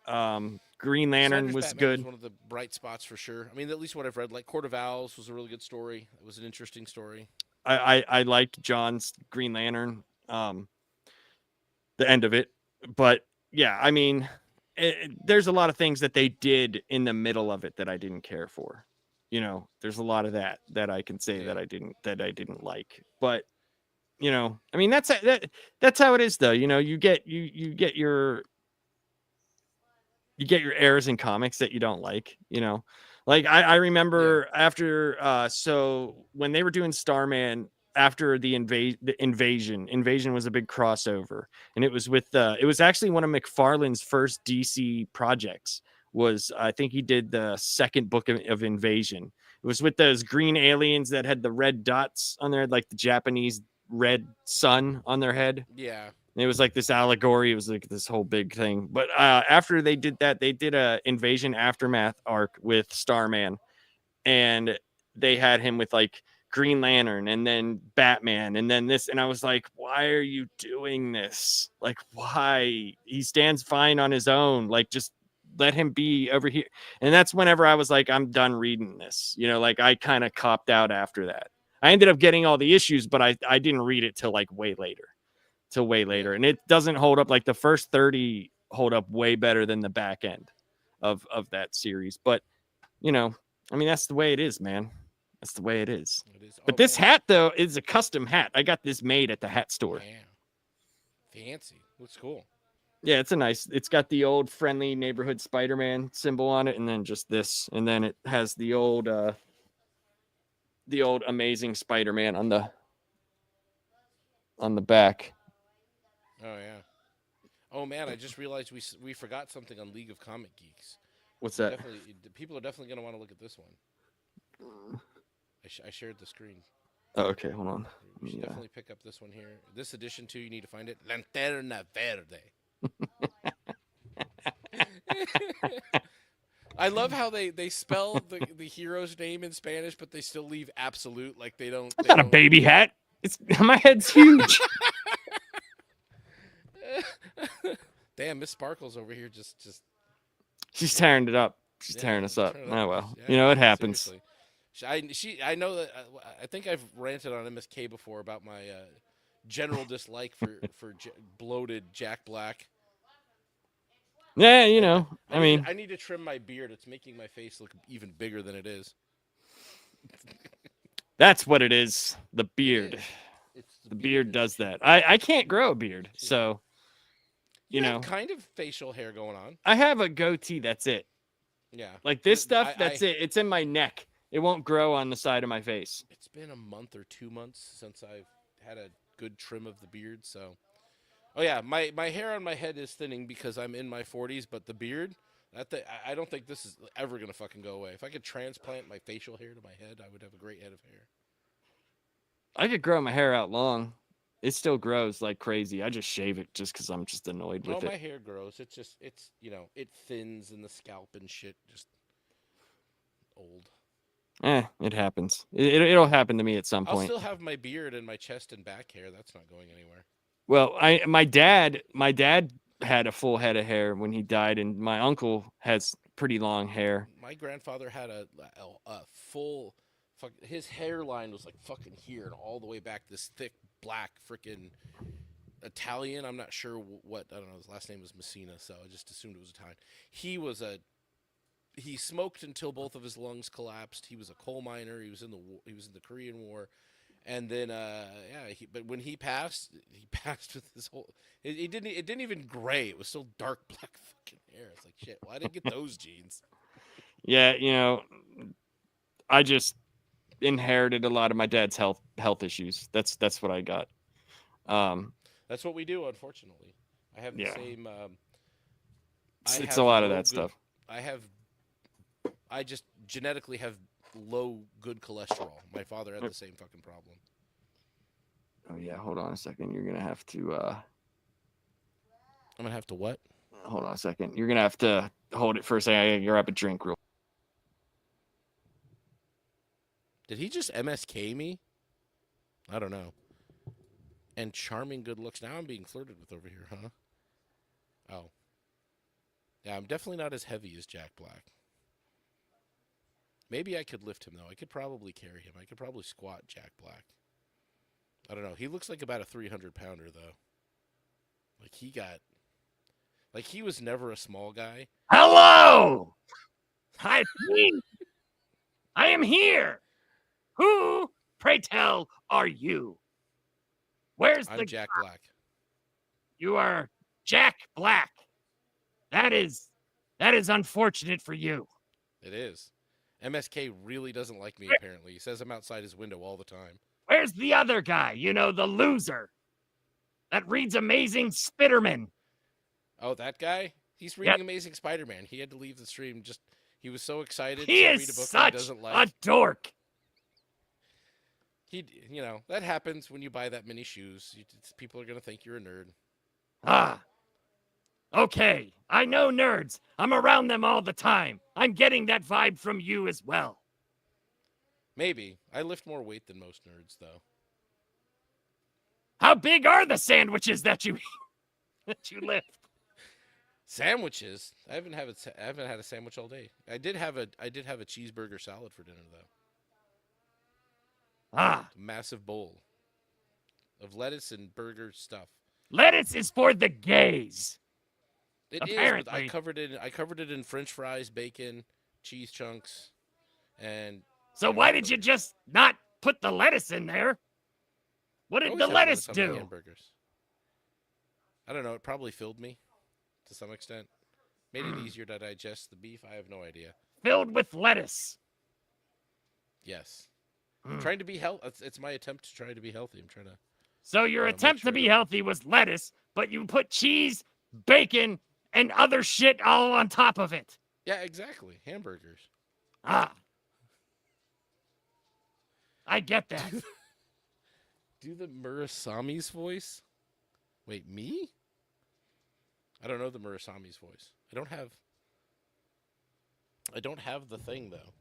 S1: Green Lantern
S2: Snyder's
S1: was
S2: Batman was
S1: good.
S2: one of the bright spots for sure. I mean, at least what I've read, like Court of Owls was a really good story. It was an interesting story.
S1: I liked John's Green Lantern. The end of it. But yeah, I mean, there's a lot of things that they did in the middle of it that I didn't care for. There's a lot of that I can say
S2: Yeah.
S1: that I didn't like. But I mean, that's how it is though. You get your errors in comics that you don't like. Like I
S2: Yeah.
S1: remember after so when they were doing Starman after the invasion was a big crossover, and it was actually one of McFarlane's first DC projects. Was I think he did the second book of Invasion. It was with those green aliens that had the red dots on their, like the Japanese red sun on their head.
S2: Yeah.
S1: And it was like this allegory. It was like this whole big thing. But after they did that, they did a Invasion Aftermath arc with Starman, and they had him with like Green Lantern and then Batman and then this. And I was like, why are you doing this? Like, why? He stands fine on his own. Like, just let him be over here. And that's whenever I was like, I'm done reading this. Like I kind of copped out after that. I ended up getting all the issues, but I didn't read it till like way later.
S2: Yeah.
S1: And it doesn't hold up. Like the first 30 hold up way better than the back end of that series. But I mean, that's the way it is, man. That's the way it is.
S2: It is.
S1: But
S2: Oh
S1: this
S2: man.
S1: hat though is a custom hat. I got this made at the hat store.
S2: Yeah. Fancy. Looks cool.
S1: Yeah, it's got the old friendly neighborhood Spider-Man symbol on it, and then just this, and then it has the old amazing Spider-Man on the back.
S2: Oh yeah. Oh man, I just realized we forgot something on League of Comic Geeks.
S1: What's that?
S2: Definitely, people are definitely going to want to look at this one. I shared the screen.
S1: Oh, okay, hold on.
S2: You should
S1: Yeah.
S2: definitely pick up this one here. This edition too. You need to find it. Lanterna Verde. I love how they spell the hero's name in Spanish, but they still leave absolute. Like they don't.
S1: It's not a baby hat. It's my head's huge.
S2: Damn, Miss Sparkles over here just.
S1: She's tearing it up. She's
S2: Yeah,
S1: tearing us up.
S2: turn it
S1: Oh well.
S2: Yeah,
S1: It happens.
S2: seriously. I know that I think I've ranted on MSK before about my general dislike for bloated Jack Black.
S1: Yeah, you know, I mean,
S2: I need to trim my beard. It's making my face look even bigger than it is.
S1: that's what it is. The
S2: It
S1: beard.
S2: is. It's
S1: The
S2: beard
S1: beard
S2: is
S1: does that. I can't grow a beard,
S2: too.
S1: so
S2: You have
S1: know,
S2: kind of facial hair going on.
S1: I have a goatee. That's it.
S2: Yeah.
S1: Like this stuff,
S2: I,
S1: that's it. It's in my neck. It won't grow on the side of my face.
S2: It's been a month or 2 months since I've had a good trim of the beard, so. Oh yeah, my hair on my head is thinning because I'm in my 40s, but the beard, I don't think this is ever gonna fucking go away. If I could transplant my facial hair to my head, I would have a great head of hair.
S1: I could grow my hair out long. It still grows like crazy. I just shave it just because I'm just annoyed with
S2: my
S1: it.
S2: hair grows. It's it thins in the scalp and shit. Just old.
S1: It happens. It'll happen to me at some
S2: I'll
S1: point.
S2: still have my beard and my chest and back hair. That's not going anywhere.
S1: Well, my dad had a full head of hair when he died, and my uncle has pretty long hair.
S2: My grandfather had a full, his hairline was like fucking here and all the way back. This thick black freaking Italian. I'm not sure what. I don't know. His last name was Messina, so I just assumed it was Italian. He smoked until both of his lungs collapsed. He was a coal miner. He was in the Korean War. And then, but when he passed with his whole. It didn't even gray. It was still dark black fucking hair. It's like shit. Well, I didn't get those genes.
S1: Yeah, you know, I just inherited a lot of my dad's health issues. That's what I got.
S2: That's what we do, unfortunately. I have the same.
S1: It's a lot of that stuff.
S2: I just genetically have low good cholesterol. My father had the same fucking problem.
S1: Oh yeah, hold on a second. You're gonna have to.
S2: I'm gonna have to what?
S1: Hold on a second. You're gonna have to hold it for a second. I gotta grab a drink real.
S2: Did he just MSK me? I don't know. And charming good looks. Now I'm being flirted with over here, huh? Oh. Yeah, I'm definitely not as heavy as Jack Black. Maybe I could lift him, though. I could probably carry him. I could probably squat Jack Black. I don't know. He looks like about a 300-pounder, though. Like, he was never a small guy.
S1: Hello! Hi, I am here. Who, pray tell, are you?
S2: I'm Jack Black.
S1: You are Jack Black. That is unfortunate for you.
S2: It is. MSK really doesn't like me, apparently. He says I'm outside his window all the time.
S1: Where's the other guy? You know, the loser that reads Amazing Spider-Man.
S2: Oh, that guy? He's reading Amazing Spider-Man. He had to leave the stream. He was so excited
S1: he
S2: to
S1: is
S2: read a book
S1: such
S2: he doesn't like.
S1: A dork.
S2: That happens when you buy that many shoes. People are going to think you're a nerd.
S1: Ah. Okay, I know nerds. I'm around them all the time. I'm getting that vibe from you as well.
S2: Maybe. I lift more weight than most nerds, though.
S1: How big are the sandwiches that you lift?
S2: Sandwiches? I haven't had a sandwich all day. I did have a cheeseburger salad for dinner, though.
S1: Ah.
S2: A massive bowl of lettuce and burger stuff.
S1: Lettuce is for the gays.
S2: It
S1: Apparently.
S2: is, but I covered it in French fries, bacon, cheese chunks, and.
S1: So why did you just not put the lettuce in there? What did the lettuce do?
S2: Hamburgers. I don't know. It probably filled me to some extent. Made it easier to digest the beef. I have no idea.
S1: Filled with lettuce.
S2: Yes. I'm trying to be healthy. It's my attempt to try to be healthy. I'm trying to.
S1: So your attempt to be healthy was lettuce, but you put cheese, bacon, and other shit all on top of it.
S2: Yeah, exactly. Hamburgers.
S1: Ah. I get that.
S2: Do the Murasami's voice? Wait, me? I don't know the Murasami's voice. I don't have the thing, though.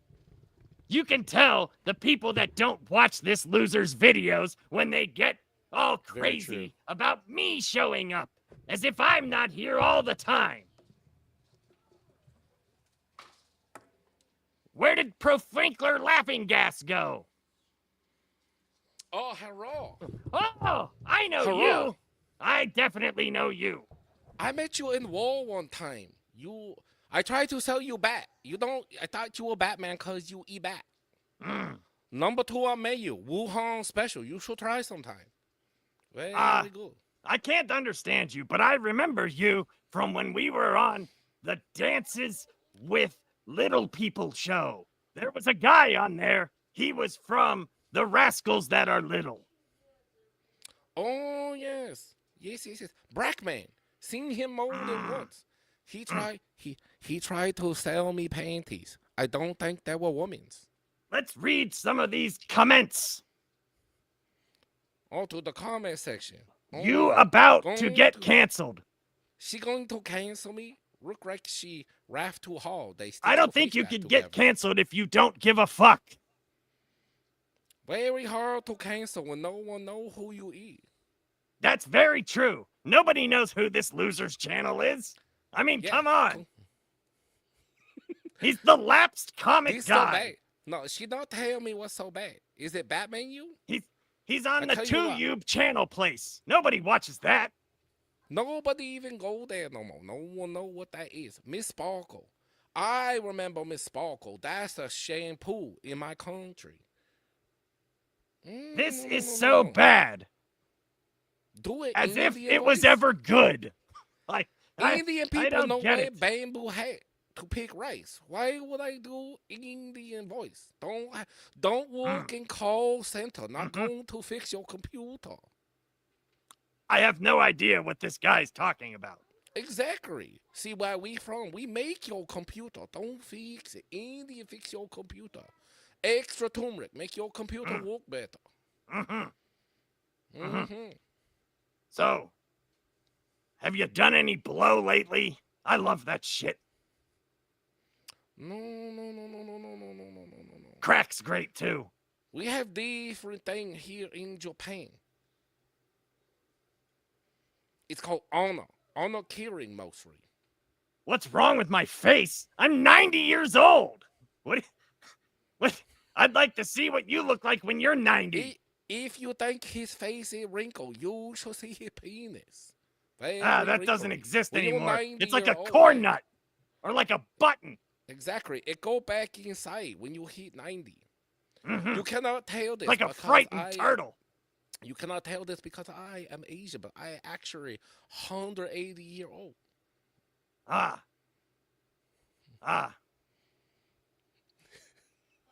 S1: You can tell the people that don't watch this loser's videos when they get all crazy about me showing up, as if I'm not here all the time. Where did Profrinkler Laughing Gas go?
S2: Oh, hello.
S1: Oh, I know
S2: Hello.
S1: you. I definitely know you.
S2: I met you in wall one time. I tried to sell you bat. You don't. I thought you were Batman because you eat bat.
S3: Mm.
S2: Number 2 on menu, Wuhan special. You should try sometime. Very good.
S3: I can't understand you, but I remember you from when we were on the Dances with Little People show. There was a guy on there. He was from the Rascals That Are Little.
S2: Oh yes. Yes. Brackman. Seen him more than once. He tried to sell me panties. I don't think they were women's.
S3: Let's read some of these comments.
S2: On to the comment section.
S3: You about to
S2: going
S3: get
S2: to-
S3: canceled.
S2: She going to cancel me? Look like she raft too hard. They
S3: I don't think you could get canceled if you don't give a fuck.
S2: Very hard to cancel when no one know who you is.
S3: That's very true. Nobody knows who this loser's channel is. I mean,
S2: Yeah.
S3: come on. He's the lapsed comic
S2: He's so
S3: guy.
S2: bad. No, she don't tell me what's so bad. Is it Batman you?
S3: He's on
S2: I
S3: the
S2: tell you what.
S3: Tube channel place. Nobody watches that.
S2: Nobody even go there no more. No one know what that is. Miss Sparkle. I remember Miss Sparkle. That's a shampoo in my country.
S3: This
S2: No,
S3: is
S2: no,
S3: so
S2: no.
S3: bad.
S2: Do it.
S3: As if
S2: Indian
S3: it was
S2: voice.
S3: ever good. Like,
S2: Indian people
S3: don't
S2: know
S3: get
S2: wear
S3: it.
S2: bamboo hat to pick rice. Why would I do Indian voice? Don't work in call center. Not going to fix your computer.
S3: I have no idea what this guy's talking about.
S2: Exactly. See where we from? We make your computer. Don't fix it. Indian fix your computer. Extra turmeric make your computer work better.
S3: So, have you done any blow lately? I love that shit.
S2: No.
S3: Crack's great too.
S2: We have different thing here in Japan. It's called honor. Honor killing mostly.
S3: What's wrong with my face? I'm 90 years old. What? I'd like to see what you look like when you're 90.
S2: If you think his face is wrinkled, you should see his penis.
S3: That doesn't exist
S2: When you're
S3: anymore.
S2: 90
S3: It's like a
S2: year old,
S3: corn
S2: man.
S3: nut or like a button.
S2: Exactly. It go back inside when you hit 90.
S3: Mhm.
S2: You cannot tell this.
S3: Like a
S2: because
S3: frightened turtle.
S2: You cannot tell this because I am Asian, but I actually 180-year-old.
S3: Ah.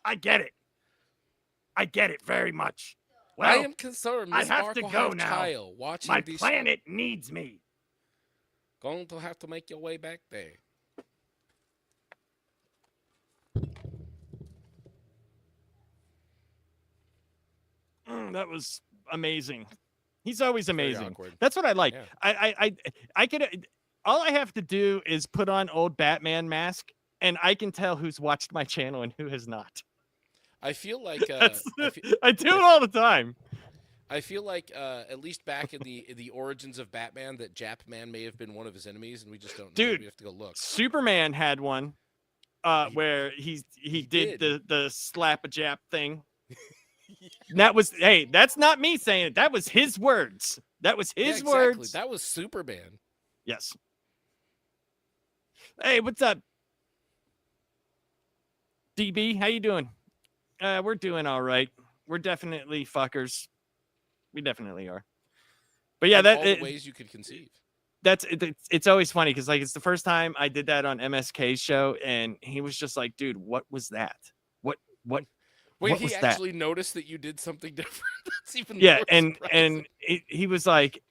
S3: I get it. I get it very much. Well,
S2: I am concerned.
S3: I
S2: Miss
S3: have to
S2: Markle
S3: go
S2: have
S3: now.
S2: child watching
S3: my
S2: this
S3: planet needs me.
S2: show. Going to have to make your way back there.
S3: That was amazing. He's always
S2: Very
S3: amazing.
S2: awkward.
S3: That's what I like.
S2: Yeah.
S3: I could. All I have to do is put on old Batman mask, and I can tell who's watched my channel and who has not.
S2: I feel like
S3: I do it all the time.
S2: I feel like at least back in the origins of Batman, that Japman may have been one of his enemies, and we just don't know.
S3: Dude,
S2: We have to go look.
S3: Superman had one, where he did the slap a Jap thing. And that was that's not me saying it. That was his words. That was his
S2: exactly.
S3: words.
S2: That was Superman.
S3: Yes. Hey, what's up, DB? How you doing? We're doing all right. We're definitely fuckers. We definitely are. But yeah,
S2: In
S3: that
S2: all the ways you could conceive.
S3: it's always funny because like it's the first time I did that on MSK's show, and he was just like, "Dude, what was that? What?"
S2: Wait,
S3: what
S2: he
S3: was that?
S2: actually noticed that you did something different. That's even
S3: Yeah,
S2: more
S3: and
S2: surprising.
S3: he was like,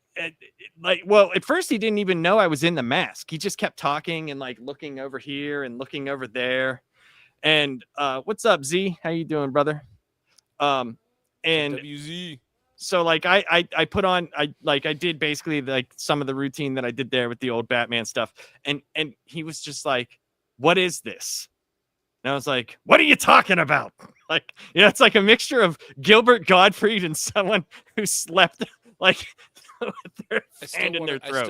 S3: well, at first he didn't even know I was in the mask. He just kept talking and like looking over here and looking over there. And what's up, Z? How you doing, brother? And
S2: WZ.
S3: so like I put on I did basically like some of the routine that I did there with the old Batman stuff, and he was just like, "What is this?" And I was like, "What are you talking about?" Like, it's like a mixture of Gilbert Gottfried and someone who slept like with their hand in their throat.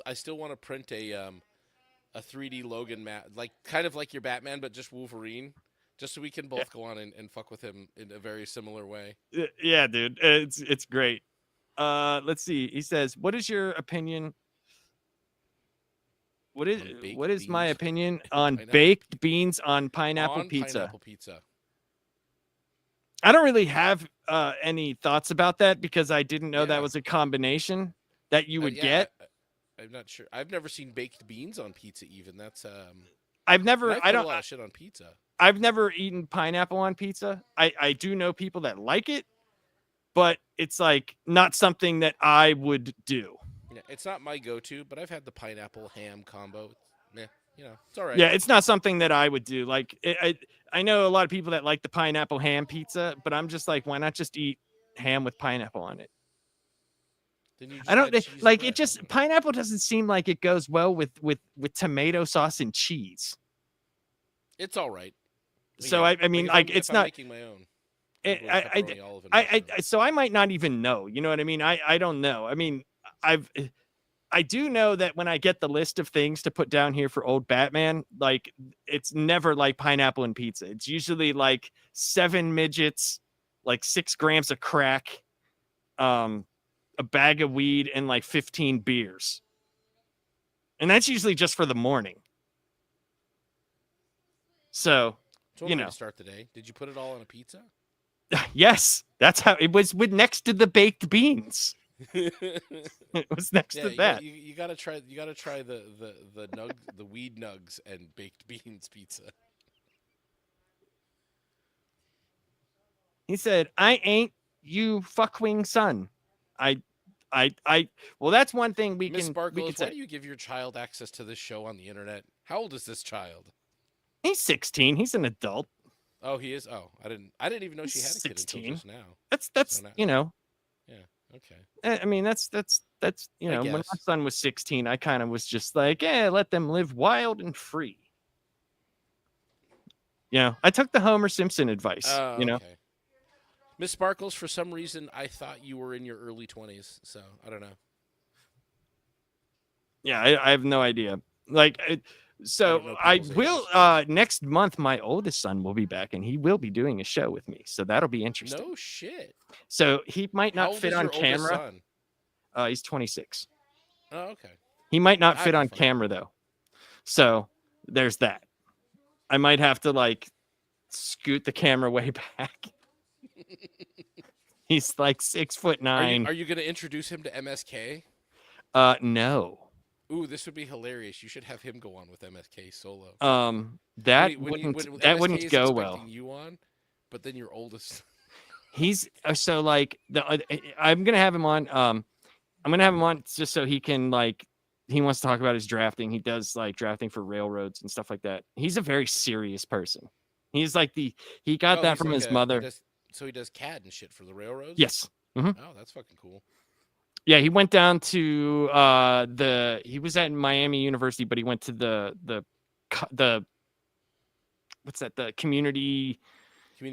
S2: I still want to print a 3D Logan map, like kind of like your Batman, but just Wolverine, just so we can both go on and fuck with him in a very similar way.
S3: Yeah, dude, it's great. Let's see. He says, "What is your opinion What
S2: on baked
S3: what is my
S2: beans
S3: opinion
S2: and
S3: on
S2: pineapple.
S3: baked beans on pineapple
S2: On
S3: pizza?
S2: pineapple pizza.
S3: I don't really have any thoughts about that because I didn't know that
S2: Yeah.
S3: was a combination that you would
S2: Yeah,
S3: get.
S2: I'm not sure. I've never seen baked beans on pizza. Even that's
S3: I've
S2: and
S3: never,
S2: I've
S3: I
S2: put a
S3: don't,
S2: lot of shit on pizza.
S3: I've never eaten pineapple on pizza. I do know people that like it, but it's like not something that I would do.
S2: Yeah, it's not my go-to, but I've had the pineapple ham combo. Yeah, it's all right.
S3: Yeah, it's not something that I would do. Like I know a lot of people that like the pineapple ham pizza, but I'm just like, why not just eat ham with pineapple on it?
S2: Then you
S3: I
S2: just
S3: don't
S2: add cheese and
S3: like
S2: bread.
S3: it. Just pineapple doesn't seem like it goes well with tomato sauce and cheese.
S2: It's all right.
S3: So
S2: Again,
S3: I mean,
S2: if
S3: like
S2: I'm,
S3: it's
S2: if I'm
S3: not.
S2: making my own. I'm going
S3: I,
S2: pepperoni, olive, and mushroom.
S3: so I might not even know. You know what I mean? I don't know. I mean, I do know that when I get the list of things to put down here for old Batman, like it's never like pineapple and pizza. It's usually like 7 midgets, like 6 grams of crack, a bag of weed, and like 15 beers. And that's usually just for the morning. So,
S2: It's one
S3: you
S2: way
S3: know.
S2: to start the day. Did you put it all on a pizza?
S3: Yes, that's how it was with next to the baked beans. It was next to that.
S2: You gotta try. You gotta try the nugs, the weed nugs, and baked beans pizza.
S3: He said, "I ain't you fuckwing son." Well, that's one thing we
S2: Miss
S3: can
S2: Sparkles, why
S3: say.
S2: do you give your child access to this show on the internet? How old is this child?
S3: He's 16. He's an adult.
S2: Oh, he is. Oh, I didn't even know she had a kid until
S3: 16.
S2: just now.
S3: That's
S2: So now-
S3: you know.
S2: Yeah. Okay.
S3: I mean, that's you
S2: I
S3: know, when my
S2: guess.
S3: son was 16, I kind of was just like, yeah, let them live wild and free. You know, I took the Homer Simpson advice. You know,
S2: Okay. Miss Sparkles, for some reason, I thought you were in your early 20s. So I don't know.
S3: yeah, I have no idea. Like, so
S2: know
S3: I
S2: people's
S3: will next month. My oldest son will be back, and he will be doing a show with me. So that'll be interesting.
S2: No shit.
S3: So he might
S2: How
S3: not
S2: old
S3: fit
S2: is
S3: on
S2: your oldest
S3: camera.
S2: son?
S3: He's 26.
S2: Oh, okay.
S3: He might not
S2: I
S3: fit
S2: have
S3: on
S2: fun.
S3: camera though. So there's that. I might have to like scoot the camera way back. He's like 6'9".
S2: Are you going to introduce him to MSK?
S3: No.
S2: Ooh, this would be hilarious. You should have him go on with MSK solo.
S3: That
S2: When
S3: that
S2: MSK
S3: wouldn't
S2: is
S3: go
S2: expecting
S3: well.
S2: You on, but then your oldest.
S3: He's so like I'm gonna have him on. I'm gonna have him on just so he can like he wants to talk about his drafting. He does like drafting for railroads and stuff like that. He's a very serious person. He's like he got that
S2: he's
S3: from
S2: like
S3: his mother.
S2: He does CAD and shit for the railroads.
S3: Yes. Mm-hmm.
S2: Oh, that's fucking cool.
S3: Yeah, he went down to he was at Miami University, but he went to the what's that? The community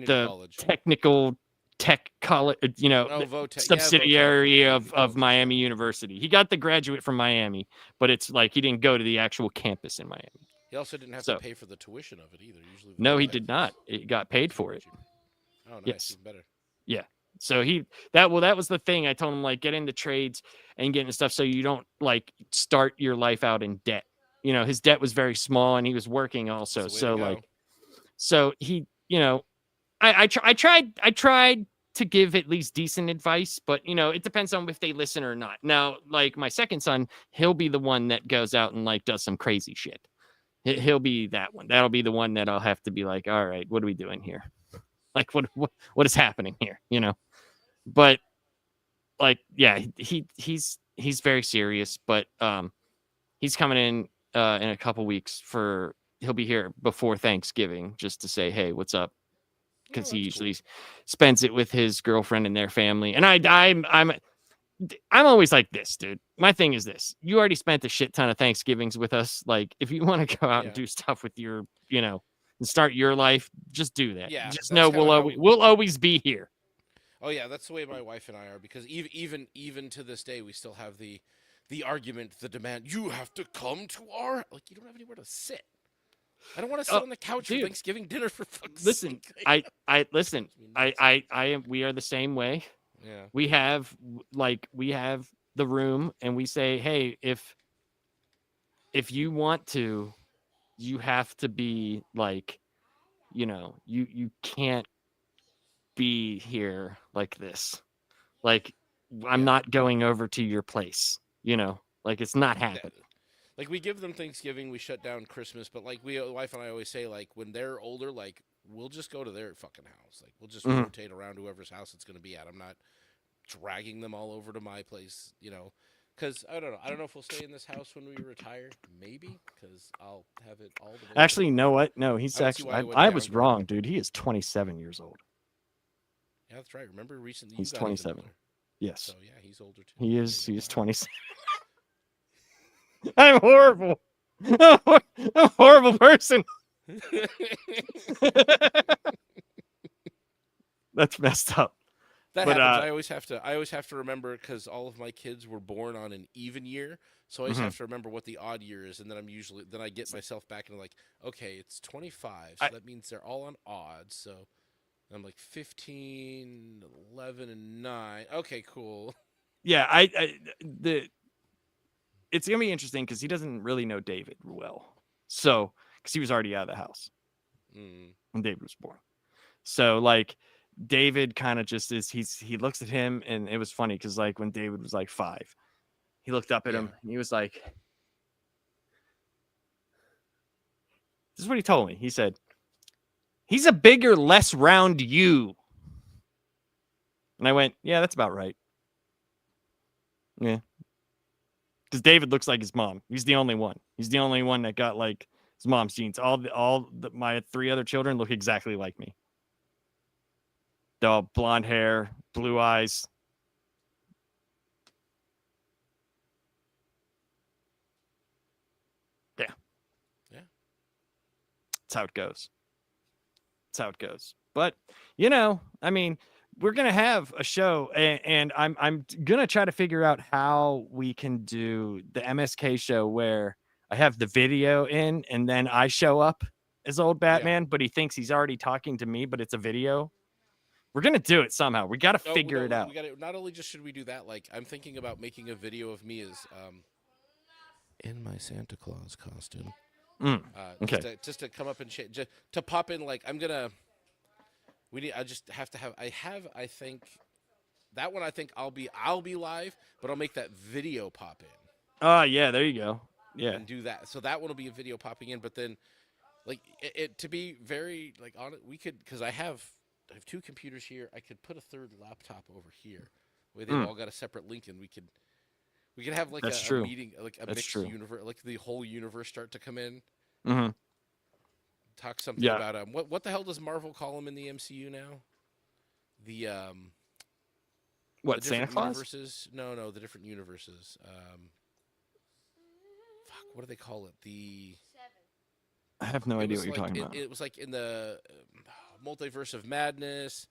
S2: college.
S3: technical tech college, you know,
S2: Votech.
S3: subsidiary
S2: Yeah,
S3: of Miami University. He got the graduate from Miami, but it's like he didn't go to the actual campus in Miami.
S2: He also didn't have to pay for the tuition of it either. Usually,
S3: no, he did not. He got paid for it.
S2: Oh, nice.
S3: Yes.
S2: Even better.
S3: Yeah. So that was the thing. I told him like get into trades and get into stuff so you don't like start your life out in debt. You know, his debt was very small and he was working also. So like, so he, you know, I tried to give at least decent advice, but you know, it depends on if they listen or not. Now, like my second son, he'll be the one that goes out and like does some crazy shit. He'll be that one. That'll be the one that I'll have to be like, all right, what are we doing here? Like what is happening here? You know, but like, yeah, he's very serious, but he's coming in a couple weeks he'll be here before Thanksgiving just to say, hey, what's up? Because he usually spends it with his girlfriend and their family. And I'm always like this, dude. My thing is this: you already spent a shit ton of Thanksgivings with us. Like, if you want to go out and do stuff with your, you know, and start your life, just do that.
S2: Yeah,
S3: just know we'll always be here.
S2: Oh yeah, that's the way my wife and I are. Because even to this day, we still have the argument, the demand. You have to come to our you don't have anywhere to sit. I don't want to sit on the couch for Thanksgiving dinner for fuck's
S3: sake. Listen. We are the same way.
S2: Yeah.
S3: We have the room and we say, hey, if if you want to, you have to be like, you can't be here like this. Like, I'm
S2: Yeah.
S3: not going over to your place, like it's not happening.
S2: Like we give them Thanksgiving, we shut down Christmas, but like wife and I always say, like when they're older, like we'll just go to their fucking house. Like we'll just
S3: Mhm.
S2: rotate around whoever's house it's gonna be at. I'm not dragging them all over to my place, because I don't know. I don't know if we'll stay in this house when we retire. Maybe because I'll have it all the way.
S3: Actually, you know what? No, he's
S2: I don't see
S3: actually.
S2: why it would
S3: I was
S2: downgrade.
S3: wrong, dude. He is 27 years old.
S2: Yeah, that's right. Remember recently
S3: He's
S2: you got even
S3: 27.
S2: older.
S3: Yes,
S2: So yeah, he's older too.
S3: he is. He is 27. I'm horrible. I'm a horrible person. That's messed up.
S2: That
S3: But,
S2: happens. I always have to remember because all of my kids were born on an even year, so I always
S3: Mhm.
S2: have to remember what the odd year is, and then I get myself back into like, okay, it's 25, so that means they're all on odds. So I'm like 15, 11, and 9. Okay, cool.
S3: Yeah, it's gonna be interesting because he doesn't really know David well. So, because he was already out of the house
S2: Mm.
S3: when David was born. So, like, David kind of just is. He looks at him, and it was funny because like when David was like 5, he looked up at him,
S2: Yeah.
S3: and he was like, "This is what he told me." He said, "He's a bigger, less round you." And I went, "Yeah, that's about right." Yeah. Because David looks like his mom. He's the only one. He's the only one that got like his mom's genes. My 3 other children look exactly like me. They're all blonde hair, blue eyes. Yeah.
S2: Yeah.
S3: That's how it goes. That's how it goes. But I mean, we're gonna have a show, and I'm gonna try to figure out how we can do the MSK show where I have the video in, and then I show up as old Batman, but he thinks he's already talking to me, but it's a video. We're gonna do it somehow. We got to figure it out.
S2: We got to. Not only just should we do that, like I'm thinking about making a video of me as in my Santa Claus costume.
S3: Okay.
S2: Just to come up and just to pop in, like I'm gonna. I just have to have. I think that one. I think I'll be live, but I'll make that video pop in.
S3: Yeah, there you go. Yeah.
S2: And do that. So that one will be a video popping in, but then, like it to be very like on it, we could because I have 2 computers here. I could put a 3rd laptop over here, where they've all got a separate link, and we could have like
S3: That's
S2: a
S3: true.
S2: meeting, like a
S3: That's
S2: mixed
S3: true.
S2: universe, like the whole universe start to come in.
S3: Mm-hmm.
S2: Talk something
S3: Yeah.
S2: about what the hell does Marvel call him in the MCU now? The
S3: What,
S2: the
S3: Santa
S2: different
S3: Claus?
S2: universes? No, the different universes. Fuck, what do they call it?
S3: I have no
S2: It
S3: idea
S2: was
S3: what you're
S2: like
S3: talking about.
S2: it was like in the multiverse of madness,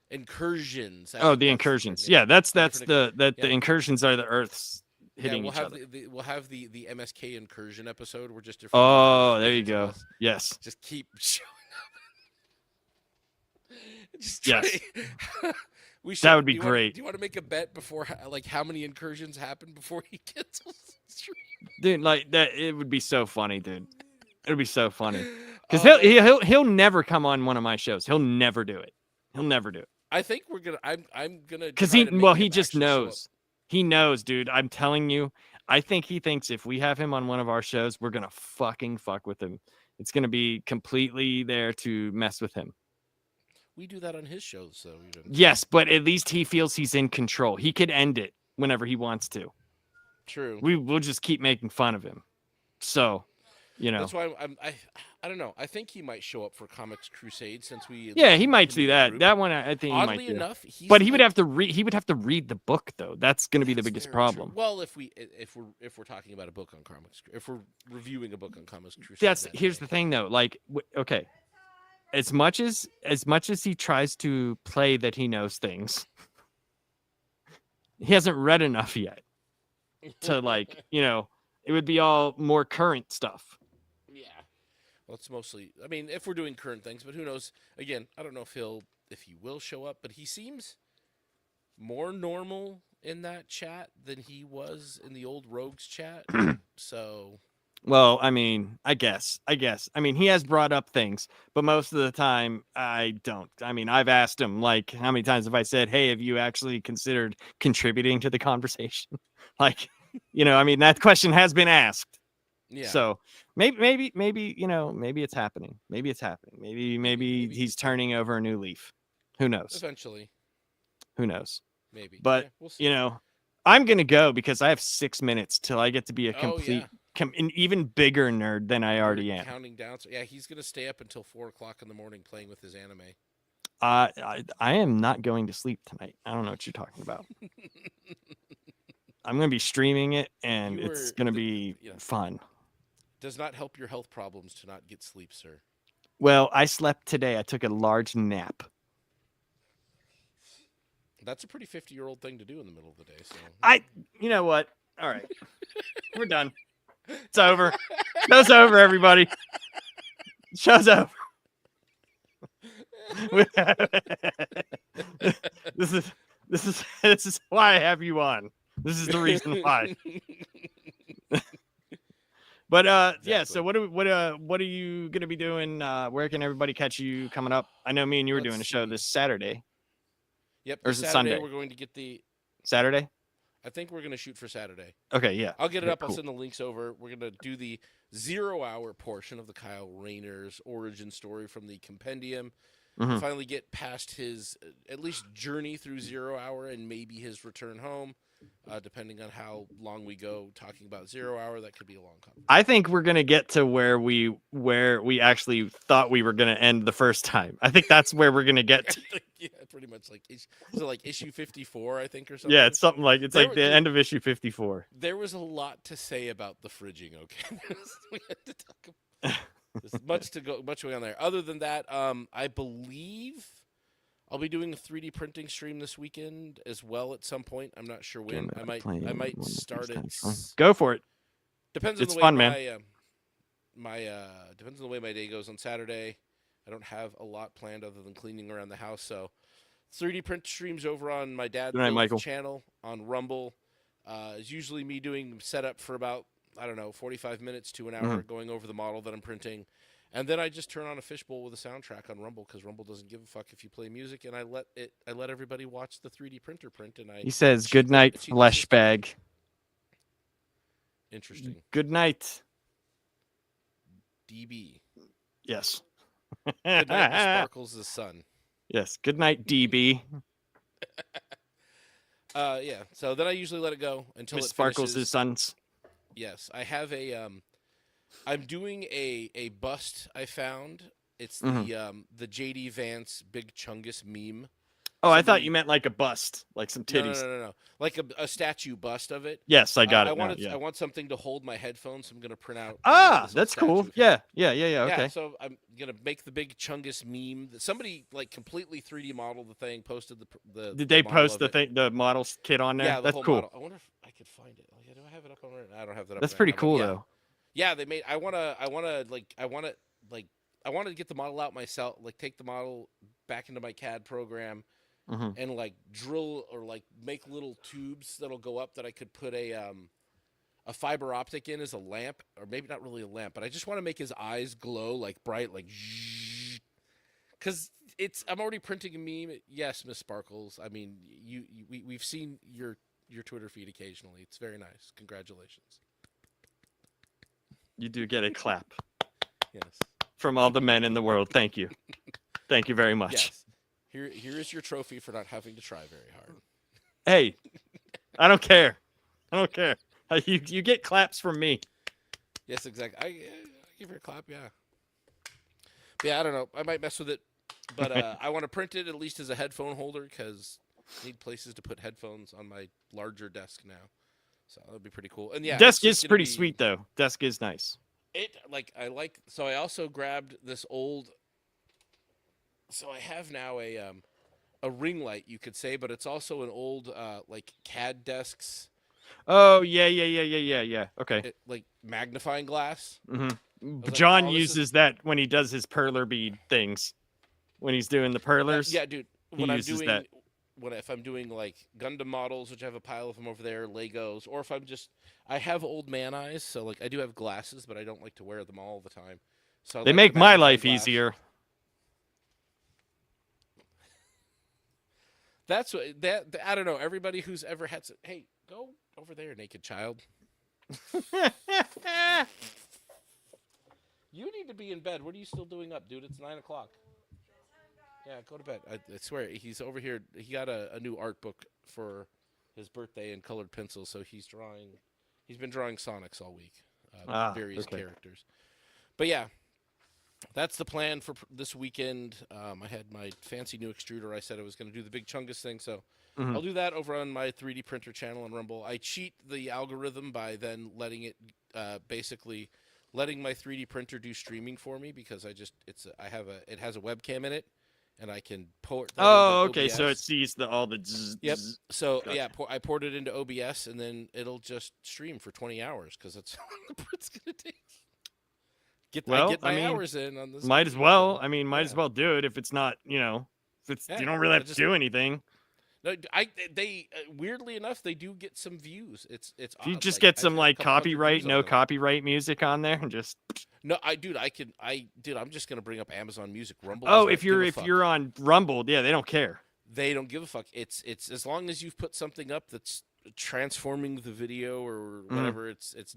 S2: incursions.
S3: Oh,
S2: That's
S3: the
S2: the
S3: incursions.
S2: name.
S3: Yeah, that's
S2: different
S3: the
S2: yeah.
S3: incursions are the Earths
S2: Yeah,
S3: hitting
S2: we'll
S3: each
S2: have
S3: other.
S2: we'll have the MSK incursion episode. We're just different.
S3: Oh, there you
S2: versions of
S3: go.
S2: us.
S3: Yes.
S2: Just keep showing up. Just
S3: Yes.
S2: We
S3: That would be
S2: do
S3: great.
S2: Do you want to make a bet before, like, how many incursions happen before he gets on the stream?
S3: Dude, like that, it would be so funny, dude. It would be so funny because
S2: Oh,
S3: he'll never come on one of my shows. He'll never do it. He'll never do it
S2: I think we're gonna. I'm gonna.
S3: because
S2: try to make
S3: he
S2: him
S3: just
S2: actually show up.
S3: knows. He knows, dude. I'm telling you. I think he thinks if we have him on one of our shows, we're gonna fucking fuck with him. It's gonna be completely there to mess with him.
S2: We do that on his shows, so we don't.
S3: Yes, but at least he feels he's in control. He could end it whenever he wants to.
S2: True.
S3: We'll just keep making fun of him. So,
S2: That's why I don't know. I think he might show up for Comics Crusade since we.
S3: Yeah, he might do
S2: the
S3: that.
S2: group.
S3: That one, I think he might
S2: Oddly
S3: do.
S2: enough,
S3: But he would
S2: like-
S3: have to read. He would have to read the book, though. That's going to be the
S2: That's
S3: biggest
S2: very
S3: problem.
S2: true. Well, if we're talking about a book on Comics, if we're reviewing a book on Comics Crusade,
S3: Here's the thing, though. Like, okay, as much as he tries to play that he knows things, he hasn't read enough yet to like, it would be all more current stuff.
S2: Yeah. Well, it's mostly. I mean, if we're doing current things, but who knows? Again, I don't know if he will show up, but he seems more normal in that chat than he was in the old Rogues chat. So
S3: Well, I mean, I guess. I mean, he has brought up things, but most of the time I don't. I mean, I've asked him, like, how many times have I said, "Hey, have you actually considered contributing to the conversation?" Like, I mean, that question has been asked.
S2: Yeah.
S3: So maybe, maybe it's happening. Maybe it's happening. Maybe he's turning over a new leaf. Who knows?
S2: Eventually,
S3: Who knows?
S2: maybe.
S3: But
S2: Yeah, we'll see.
S3: I'm gonna go because I have 6 minutes till I get to be a
S2: Oh,
S3: complete,
S2: yeah.
S3: an even bigger nerd than I already
S2: You're
S3: am.
S2: counting down. So, yeah, he's gonna stay up until 4 o'clock in the morning playing with his anime.
S3: I am not going to sleep tonight. I don't know what you're talking about. I'm gonna be streaming it, and
S2: You
S3: it's
S2: were
S3: gonna be
S2: yeah.
S3: fun.
S2: Does not help your health problems to not get sleep, sir.
S3: Well, I slept today. I took a large nap.
S2: That's a pretty 50-year-old thing to do in the middle of the day. So
S3: You know what? All right, we're done. It's over. Show's over, everybody. Show's over. This is why I have you on. This is the reason why. But yeah. So what are you gonna be doing? Where can everybody catch you coming up? I know me and you were doing a show this Saturday.
S2: Yep.
S3: Or
S2: This
S3: is it
S2: Saturday
S3: Sunday?
S2: we're going to get the.
S3: Saturday?
S2: I think we're going to shoot for Saturday.
S3: Okay, yeah.
S2: I'll get it
S3: Okay,
S2: up.
S3: cool.
S2: I'll send the links over. We're going to do the 0-hour portion of the Kyle Rayner's origin story from the compendium.
S3: Mhm.
S2: Finally get past his at least journey through 0 hour and maybe his return home. Depending on how long we go talking about 0 hour, that could be a long conversation.
S3: I think we're gonna get to where we actually thought we were gonna end the first time. I think that's where we're gonna get to.
S2: Yeah, pretty much like is it like issue 54, I think, or something.
S3: Yeah, it's something like the end of issue 54.
S2: There was a lot to say about the fridging. Okay, we had to talk about. There's much going on there. Other than that, I believe I'll be doing a 3D printing stream this weekend as well at some point. I'm not sure when. I might start it.
S3: Go for it.
S2: Depends on
S3: It's
S2: the way
S3: fun, man.
S2: Depends on the way my day goes on Saturday. I don't have a lot planned other than cleaning around the house. So 3D print streams over on my dad's channel on Rumble. It's usually me doing setup for about, I don't know, 45 minutes to an hour, going over the model that I'm printing. And then I just turn on a fishbowl with a soundtrack on Rumble because Rumble doesn't give a fuck if you play music, and I let everybody watch the 3D printer print. And
S3: He says, "Good night, flesh bag."
S2: Interesting.
S3: Good night,
S2: DB.
S3: Yes.
S2: Good night, Miss Sparkles' son.
S3: Yes. Good night, DB.
S2: Yeah. So then I usually let it go until
S3: Miss
S2: it
S3: Sparkles'
S2: finishes.
S3: sons.
S2: Yes, I have a. I'm doing a bust I found. It's the JD Vance Big Chungus meme.
S3: Oh, I thought you meant like a bust, like some titties.
S2: No. Like a statue bust of it.
S3: Yes, I got it.
S2: I want something to hold my headphones. So I'm gonna print out.
S3: That's cool. Yeah. Okay.
S2: So I'm gonna make the Big Chungus meme. Somebody like completely 3D modeled the thing, posted the.
S3: Did they
S2: the model
S3: post
S2: of
S3: the model kit on there?
S2: Yeah,
S3: that's
S2: whole
S3: cool.
S2: Model. I wonder if I could find it. Do I have it up on right now? I don't have that up.
S3: That's
S2: right
S3: pretty
S2: now,
S3: cool
S2: yeah.
S3: though.
S2: Yeah, they made. I want to get the model out myself. Like take the model back into my CAD program and like drill or like make little tubes that'll go up that I could put a fiber optic in as a lamp, or maybe not really a lamp, but I just want to make his eyes glow like bright, like because I'm already printing a meme. Yes, Miss Sparkles. I mean, we've seen your Twitter feed occasionally. It's very nice. Congratulations.
S3: You do get a clap.
S2: Yes.
S3: From all the men in the world. Thank you. Thank you very much.
S2: Yes. Here is your trophy for not having to try very hard.
S3: Hey, I don't care. You get claps from me.
S2: Yes, exactly. I give her a clap, yeah. But yeah, I don't know. I might mess with it. But I want to print it at least as a headphone holder because I need places to put headphones on my larger desk now. So that would be pretty cool. And yeah,
S3: desk is pretty sweet though. Desk is nice.
S2: So I also grabbed this old. So I have now a ring light, you could say, but it's also an old like CAD desks.
S3: Oh yeah. Okay.
S2: Like magnifying glass.
S3: John uses that when he does his perler bead things. When he's doing the perlers.
S2: Yeah, dude.
S3: He uses that.
S2: if I'm doing like Gundam models, which I have a pile of them over there, Legos, or if I have old man eyes, so like I do have glasses, but I don't like to wear them all the time. So I
S3: They
S2: like
S3: make
S2: the
S3: my
S2: magnifying
S3: life
S2: glass.
S3: easier.
S2: That's what I don't know. Everybody who's ever had hey, go over there, naked child. You need to be in bed. What are you still doing up, dude? It's 9 o'clock. Yeah, go to bed. I swear, he's over here. He got a new art book for his birthday in colored pencils, so he's drawing. He's been drawing Sonics all week, various characters. But yeah, that's the plan for this weekend. I had my fancy new extruder. I said I was going to do the big Chungus thing, so I'll do that over on my 3D printer channel on Rumble. I cheat the algorithm by then letting it basically letting my 3D printer do streaming for me because it has a webcam in it. And I can port. That
S3: Oh,
S2: into
S3: okay.
S2: OBS.
S3: So it sees all the.
S2: Yep. So
S3: Gotcha.
S2: yeah, I poured it into OBS, and then it'll just stream for 20 hours because that's how long it's gonna take. I get my hours in on this.
S3: Might as well. I mean, might as well do it if it's not. If it's you don't really have to do anything.
S2: No, they weirdly enough they do get some views. It's
S3: if you just get some like
S2: copyright,
S3: no copyright music on there and just.
S2: No, I'm just gonna bring up Amazon Music. Rumble.
S3: Oh, if you're on Rumble, yeah, they don't care.
S2: They don't give a fuck. It's as long as you've put something up that's transforming the video or whatever. It's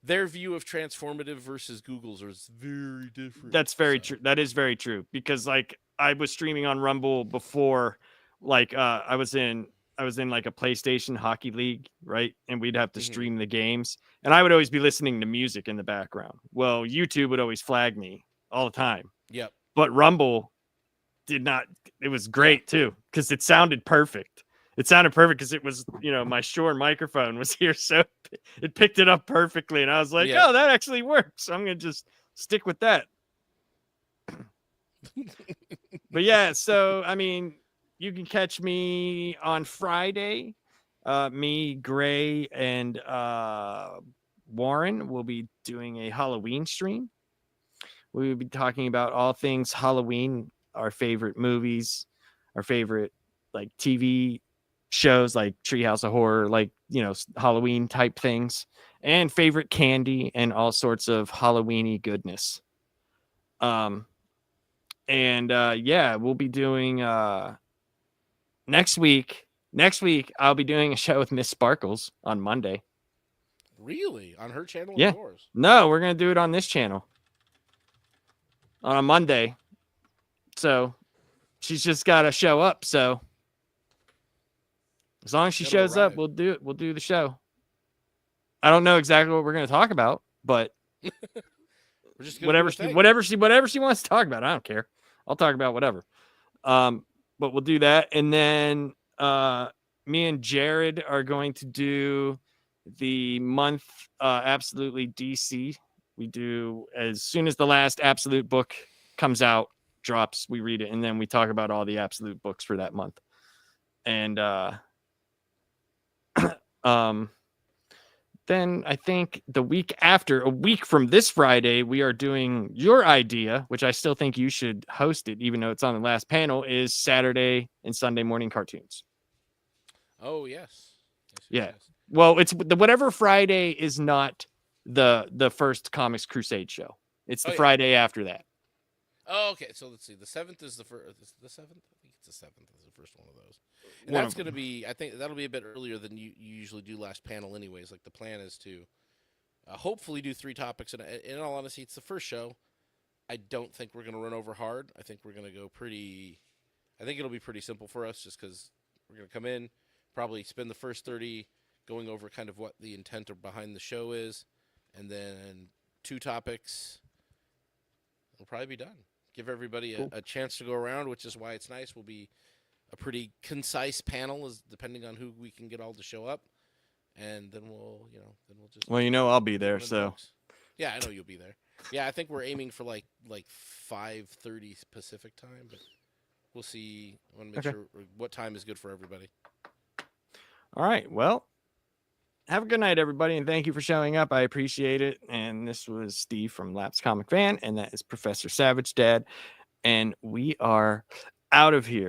S2: their view of transformative versus Google's is very different.
S3: That's very true. That is very true because like I was streaming on Rumble before, like I was in like a PlayStation Hockey League, right? And we'd have to stream the games. And I would always be listening to music in the background. Well, YouTube would always flag me all the time.
S2: Yep.
S3: But Rumble did not. It was great too because it sounded perfect. It sounded perfect because it was, my Shure microphone was here. So it picked it up perfectly. And I was like, oh, that actually works. So I'm going to just stick with that. But yeah, so, I mean, you can catch me on Friday. Me, Gray, and Warren will be doing a Halloween stream. We will be talking about all things Halloween, our favorite movies, our favorite like TV shows like Treehouse of Horror, like, Halloween type things, and favorite candy and all sorts of Halloween-y goodness. Yeah, we'll be doing next week I'll be doing a show with Miss Sparkles on Monday.
S2: Really? On her channel or
S3: yeah.
S2: yours?
S3: No, we're gonna do it on this channel on a Monday. So she's just gotta show up. So as long as she shows up, we'll do it. We'll do the show. I don't know exactly what we're gonna talk about, but
S2: we're just
S3: whatever she wants to talk about. I don't care. I'll talk about whatever. But we'll do that. And then me and Jared are going to do the month Absolutely DC. We do as soon as the last Absolute book comes out, drops, we read it, and then we talk about all the Absolute books for that month. And then I think a week from this Friday, we are doing Your Idea, which I still think you should host it, even though it's on the last panel, is Saturday and Sunday morning cartoons.
S2: Oh, yes.
S3: Yeah. Well, it's whatever Friday is not the first Comics Crusade show. It's the Friday after that.
S2: Oh, okay. So let's see. The 7th is the first. The 7th? I think it's the 7th is the first one of those. And that's going to be, I think that'll be a bit earlier than you usually do last panel anyways. Like the plan is to hopefully do 3 topics. And in all honesty, it's the first show. I don't think we're going to run over hard. I think we're going to go I think it'll be pretty simple for us just because we're going to come in, probably spend the first 30 going over kind of what the intent behind the show is. And then 2 topics. We'll probably be done. Give everybody a chance to go around, which is why it's nice. We'll be a pretty concise panel, depending on who we can get all to show up, and then we'll just.
S3: Well, I'll be there, so.
S2: Folks. Yeah, I know you'll be there. Yeah, I think we're aiming for like 5:30 Pacific time, but we'll see. I want to make sure what time is good for everybody.
S3: All right. Well, have a good night, everybody, and thank you for showing up. I appreciate it. And this was Steve from Laps Comic Fan, and that is Professor Savage Dad, and we are out of here.